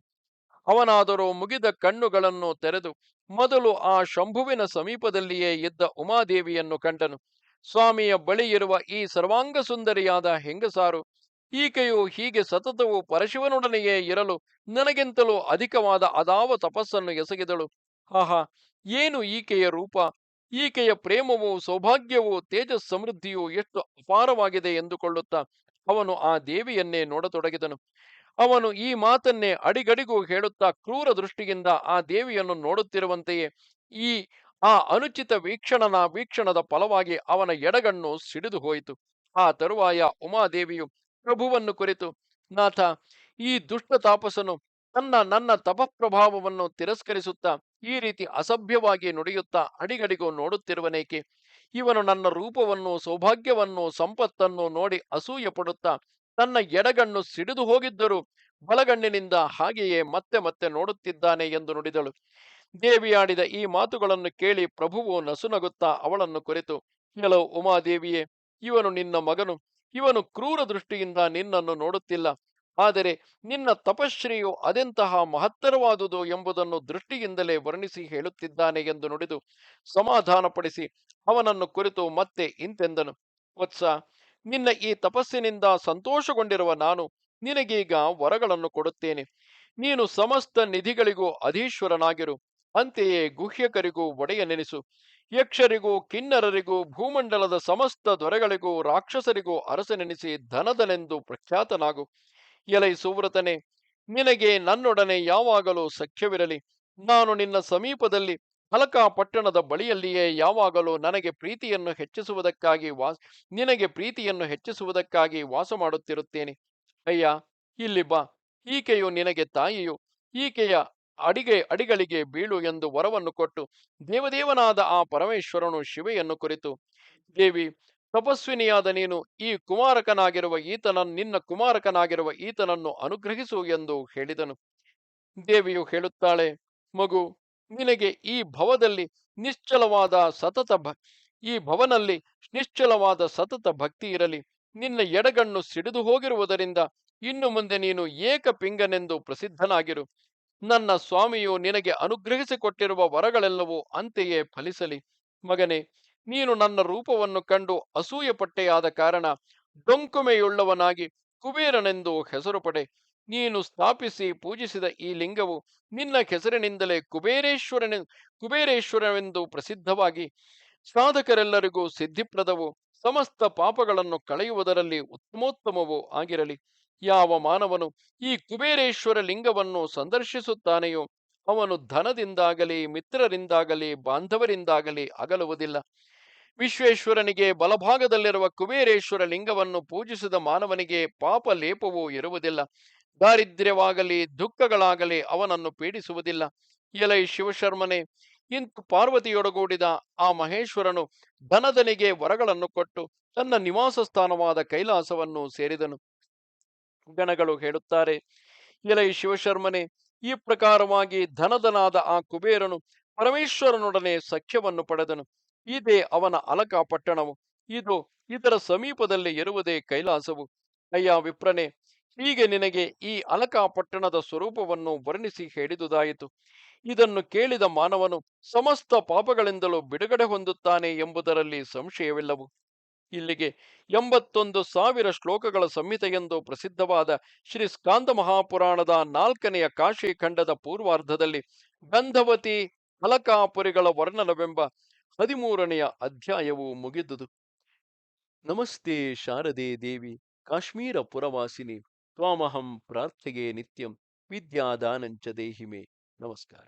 ಅವನಾದರೋ ಮುಗಿದ ಕಣ್ಣುಗಳನ್ನು ತೆರೆದು ಮೊದಲು ಆ ಶಂಭುವಿನ ಸಮೀಪದಲ್ಲಿಯೇ ಇದ್ದ ಉಮಾದೇವಿಯನ್ನು ಕಂಡನು. ಸ್ವಾಮಿಯ ಬಳಿ ಇರುವ ಈ ಸರ್ವಾಂಗ ಸುಂದರಿಯಾದ ಹೆಂಗಸಾರು, ಈಕೆಯು ಹೀಗೆ ಸತತವು ಪರಶಿವನೊಡನೆಯೇ ಇರಲು ನನಗಿಂತಲೂ ಅಧಿಕವಾದ ಅದಾವ ತಪಸ್ಸನ್ನು ಎಸಗಿದಳು. ಆಹಾ, ಏನು ಈಕೆಯ ರೂಪ! ಈಕೆಯ ಪ್ರೇಮವು, ಸೌಭಾಗ್ಯವು, ತೇಜಸ್ ಸಮೃದ್ಧಿಯು ಎಷ್ಟು ಅಪಾರವಾಗಿದೆ ಎಂದುಕೊಳ್ಳುತ್ತಾ ಅವನು ಆ ದೇವಿಯನ್ನೇ ನೋಡತೊಡಗಿದನು. ಅವನು ಈ ಮಾತನ್ನೇ ಅಡಿಗಡಿಗೂ ಹೇಳುತ್ತಾ ಕ್ರೂರ ದೃಷ್ಟಿಯಿಂದ ಆ ದೇವಿಯನ್ನು ನೋಡುತ್ತಿರುವಂತೆಯೇ ಈ ಆ ಅನುಚಿತ ವೀಕ್ಷಣದ ಫಲವಾಗಿ ಅವನ ಎಡಗಣ್ಣು ಸಿಡಿದು ಹೋಯಿತು. ಆ ತರುವಾಯ ಉಮಾದೇವಿಯು ಪ್ರಭುವನ್ನು ಕುರಿತು, ನಾಥ, ಈ ದುಷ್ಟ ತಾಪಸನು ನನ್ನ ತಪಪ್ರಭಾವವನ್ನು ತಿರಸ್ಕರಿಸುತ್ತಾ ಈ ರೀತಿ ಅಸಭ್ಯವಾಗಿ ನುಡಿಯುತ್ತಾ ಅಡಿಗಡಿಗೂ ನೋಡುತ್ತಿರುವನೇಕೆ? ಇವನು ನನ್ನ ರೂಪವನ್ನು, ಸೌಭಾಗ್ಯವನ್ನು, ಸಂಪತ್ತನ್ನು ನೋಡಿ ಅಸೂಯೆ ಪಡುತ್ತಾ ತನ್ನ ಎಡಗಣ್ಣು ಸಿಡಿದು ಹೋಗಿದ್ದರೂ ಬಲಗಣ್ಣಿನಿಂದ ಹಾಗೆಯೇ ಮತ್ತೆ ಮತ್ತೆ ನೋಡುತ್ತಿದ್ದಾನೆ ಎಂದು ನುಡಿದಳು. ದೇವಿಯಾಡಿದ ಈ ಮಾತುಗಳನ್ನು ಕೇಳಿ ಪ್ರಭುವು ನಸುನಗುತ್ತಾ ಅವಳನ್ನು ಕುರಿತು, ಕೆಲವು ಉಮಾದೇವಿಯೇ, ಇವನು ನಿನ್ನ ಮಗನು. ಇವನು ಕ್ರೂರ ದೃಷ್ಟಿಯಿಂದ ನಿನ್ನನ್ನು ನೋಡುತ್ತಿಲ್ಲ. ಆದರೆ ನಿನ್ನ ತಪಶ್ರೀಯು ಅದೆಂತಹ ಮಹತ್ತರವಾದುದು ಎಂಬುದನ್ನು ದೃಷ್ಟಿಯಿಂದಲೇ ವರ್ಣಿಸಿ ಹೇಳುತ್ತಿದ್ದಾನೆ ಎಂದು ನುಡಿದು ಸಮಾಧಾನಪಡಿಸಿ ಅವನನ್ನು ಕುರಿತು ಮತ್ತೆ ಇಂತೆಂದನು. ವತ್ಸ, ನಿನ್ನ ಈ ತಪಸ್ಸಿನಿಂದ ಸಂತೋಷಗೊಂಡಿರುವ ನಾನು ನಿನಗೀಗ ವರಗಳನ್ನು ಕೊಡುತ್ತೇನೆ. ನೀನು ಸಮಸ್ತ ನಿಧಿಗಳಿಗೂ ಅಧೀಶ್ವರನಾಗಿರು. ಅಂತೆಯೇ ಗುಹ್ಯಕರಿಗೂ ಒಡೆಯನೆನಿಸು. ಯಕ್ಷರಿಗೂ ಕಿನ್ನರರಿಗೂ ಭೂಮಂಡಲದ ಸಮಸ್ತ ದೊರೆಗಳಿಗೂ ರಾಕ್ಷಸರಿಗೂ ಅರಸನೆನಿಸಿ ಧನದನೆಂದು ಪ್ರಖ್ಯಾತನಾಗು. ಎಲೈ ಸುವ್ರತನೆ, ನಿನಗೆ ನನ್ನೊಡನೆ ಯಾವಾಗಲೂ ಸಖ್ಯವಿರಲಿ. ನಾನು ನಿನ್ನ ಸಮೀಪದಲ್ಲಿ ಹಲಕಾ ಪಟ್ಟಣದ ಬಳಿಯಲ್ಲಿಯೇ ಯಾವಾಗಲೂ ನಿನಗೆ ಪ್ರೀತಿಯನ್ನು ಹೆಚ್ಚಿಸುವುದಕ್ಕಾಗಿ ವಾಸ ಮಾಡುತ್ತಿರುತ್ತೇನೆ. ಅಯ್ಯ, ಇಲ್ಲಿ ಬಾ. ಈಕೆಯು ನಿನಗೆ ತಾಯಿಯು. ಈಕೆಯ ಅಡಿಗಳಿಗೆ ಬೀಳು ಎಂದು ವರವನ್ನು ಕೊಟ್ಟು ದೇವದೇವನಾದ ಆ ಪರಮೇಶ್ವರನು ಶಿವೆಯನ್ನು ಕುರಿತು, ದೇವಿ, ತಪಸ್ವಿನಿಯಾದ ನೀನು ನಿನ್ನ ಕುಮಾರಕನಾಗಿರುವ ಈತನನ್ನು ಅನುಗ್ರಹಿಸು ಎಂದು ಹೇಳಿದನು. ದೇವಿಯು ಹೇಳುತ್ತಾಳೆ, ಮಗು, ನಿನಗೆ ಈ ಭವನಲ್ಲಿ ನಿಶ್ಚಲವಾದ ಸತತ ಭಕ್ತಿ ಇರಲಿ. ನಿನ್ನ ಎಡಗಣ್ಣು ಸಿಡಿದು ಹೋಗಿರುವುದರಿಂದ ಇನ್ನು ಮುಂದೆ ನೀನು ಏಕಪಿಂಗನೆಂದು ಪ್ರಸಿದ್ಧನಾಗಿರು. ನನ್ನ ಸ್ವಾಮಿಯು ನಿನಗೆ ಅನುಗ್ರಹಿಸಿಕೊಟ್ಟಿರುವ ವರಗಳೆಲ್ಲವೂ ಅಂತೆಯೇ ಫಲಿಸಲಿ. ಮಗನೇ, ನೀನು ನನ್ನ ರೂಪವನ್ನು ಕಂಡು ಅಸೂಯೆ ಪಟ್ಟೆಯಾದ ಕಾರಣ ಡೊಂಕುಮೆಯುಳ್ಳವನಾಗಿ ಕುಬೇರನೆಂದು ಹೆಸರು ಪಡೆ. ನೀನು ಸ್ಥಾಪಿಸಿ ಪೂಜಿಸಿದ ಈ ಲಿಂಗವು ನಿನ್ನ ಹೆಸರಿನಿಂದಲೇ ಕುಬೇರೇಶ್ವರವೆಂದು ಪ್ರಸಿದ್ಧವಾಗಿ ಸಾಧಕರೆಲ್ಲರಿಗೂ ಸಿದ್ಧಿಪ್ರದವು, ಸಮಸ್ತ ಪಾಪಗಳನ್ನು ಕಳೆಯುವುದರಲ್ಲಿ ಉತ್ತಮೋತ್ತಮವೂ ಆಗಿರಲಿ. ಯಾವ ಮಾನವನು ಈ ಕುಬೇರೇಶ್ವರ ಲಿಂಗವನ್ನು ಸಂದರ್ಶಿಸುತ್ತಾನೆಯೋ ಅವನು ಧನದಿಂದಾಗಲಿ, ಮಿತ್ರರಿಂದಾಗಲಿ, ಬಾಂಧವರಿಂದಾಗಲಿ ಅಗಲುವುದಿಲ್ಲ. ವಿಶ್ವೇಶ್ವರನಿಗೆ ಬಲಭಾಗದಲ್ಲಿರುವ ಕುಬೇರೇಶ್ವರ ಲಿಂಗವನ್ನು ಪೂಜಿಸಿದ ಮಾನವನಿಗೆ ಪಾಪ ಲೇಪವೂ ಇರುವುದಿಲ್ಲ. ದಾರಿದ್ರ್ಯವಾಗಲಿ ದುಃಖಗಳಾಗಲಿ ಅವನನ್ನು ಪೀಡಿಸುವುದಿಲ್ಲ. ಎಲೈ ಶಿವಶರ್ಮನೆ, ಇಂತು ಪಾರ್ವತಿಯೊಡಗೂಡಿದ ಆ ಮಹೇಶ್ವರನು ಧನದನಿಗೆ ವರಗಳನ್ನು ಕೊಟ್ಟು ತನ್ನ ನಿವಾಸ ಸ್ಥಾನವಾದ ಕೈಲಾಸವನ್ನು ಸೇರಿದನು. ಗಣಗಳು ಹೇಳುತ್ತಾರೆ, ಎಲೈ ಶಿವಶರ್ಮನೆ, ಈ ಪ್ರಕಾರವಾಗಿ ಧನದನಾದ ಆ ಕುಬೇರನು ಪರಮೇಶ್ವರನೊಡನೆ ಸಖ್ಯವನ್ನು ಪಡೆದನು. ಇದೇ ಅವನ ಅಲಕಾ ಪಟ್ಟಣವು. ಇದರ ಸಮೀಪದಲ್ಲಿ ಇರುವುದೇ ಕೈಲಾಸವು. ಅಯ್ಯ ವಿಪ್ರನೆ, ಹೀಗೆ ನಿನಗೆ ಈ ಅಲಕಾ ಪಟ್ಟಣದ ಸ್ವರೂಪವನ್ನು ವರ್ಣಿಸಿ ಹೇಳಿದುದಾಯಿತು. ಇದನ್ನು ಕೇಳಿದ ಮಾನವನು ಸಮಸ್ತ ಪಾಪಗಳಿಂದಲೂ ಬಿಡುಗಡೆ ಹೊಂದುತ್ತಾನೆ ಎಂಬುದರಲ್ಲಿ ಸಂಶಯವಿಲ್ಲವು. ಇಲ್ಲಿಗೆ 81,000 ಶ್ಲೋಕಗಳ ಸಂಹಿತೆಯೆಂದು ಪ್ರಸಿದ್ಧವಾದ ಶ್ರೀ ಸ್ಕಾಂದ ಮಹಾಪುರಾಣದ 4ನೆಯ ಕಾಶಿ ಖಂಡದ ಪೂರ್ವಾರ್ಧದಲ್ಲಿ ಗಂಧವತಿ ಅಲಕಾಪುರಿಗಳ ವರ್ಣನವೆಂಬ 13ನೆಯ ಅಧ್ಯಾಯವು ಮುಗಿದುದು. ನಮಸ್ತೆ ಶಾರದೆ ದೇವಿ ಕಾಶ್ಮೀರ ಪುರವಾಸಿನಿ ತ್ವಾಮಹಂ ಪ್ರಾರ್ಥೆಗೆ ನಿತ್ಯಂ ವಿದ್ಯಾದಾನಂಚ ದೇಹಿಮೆ. ನಮಸ್ಕಾರ.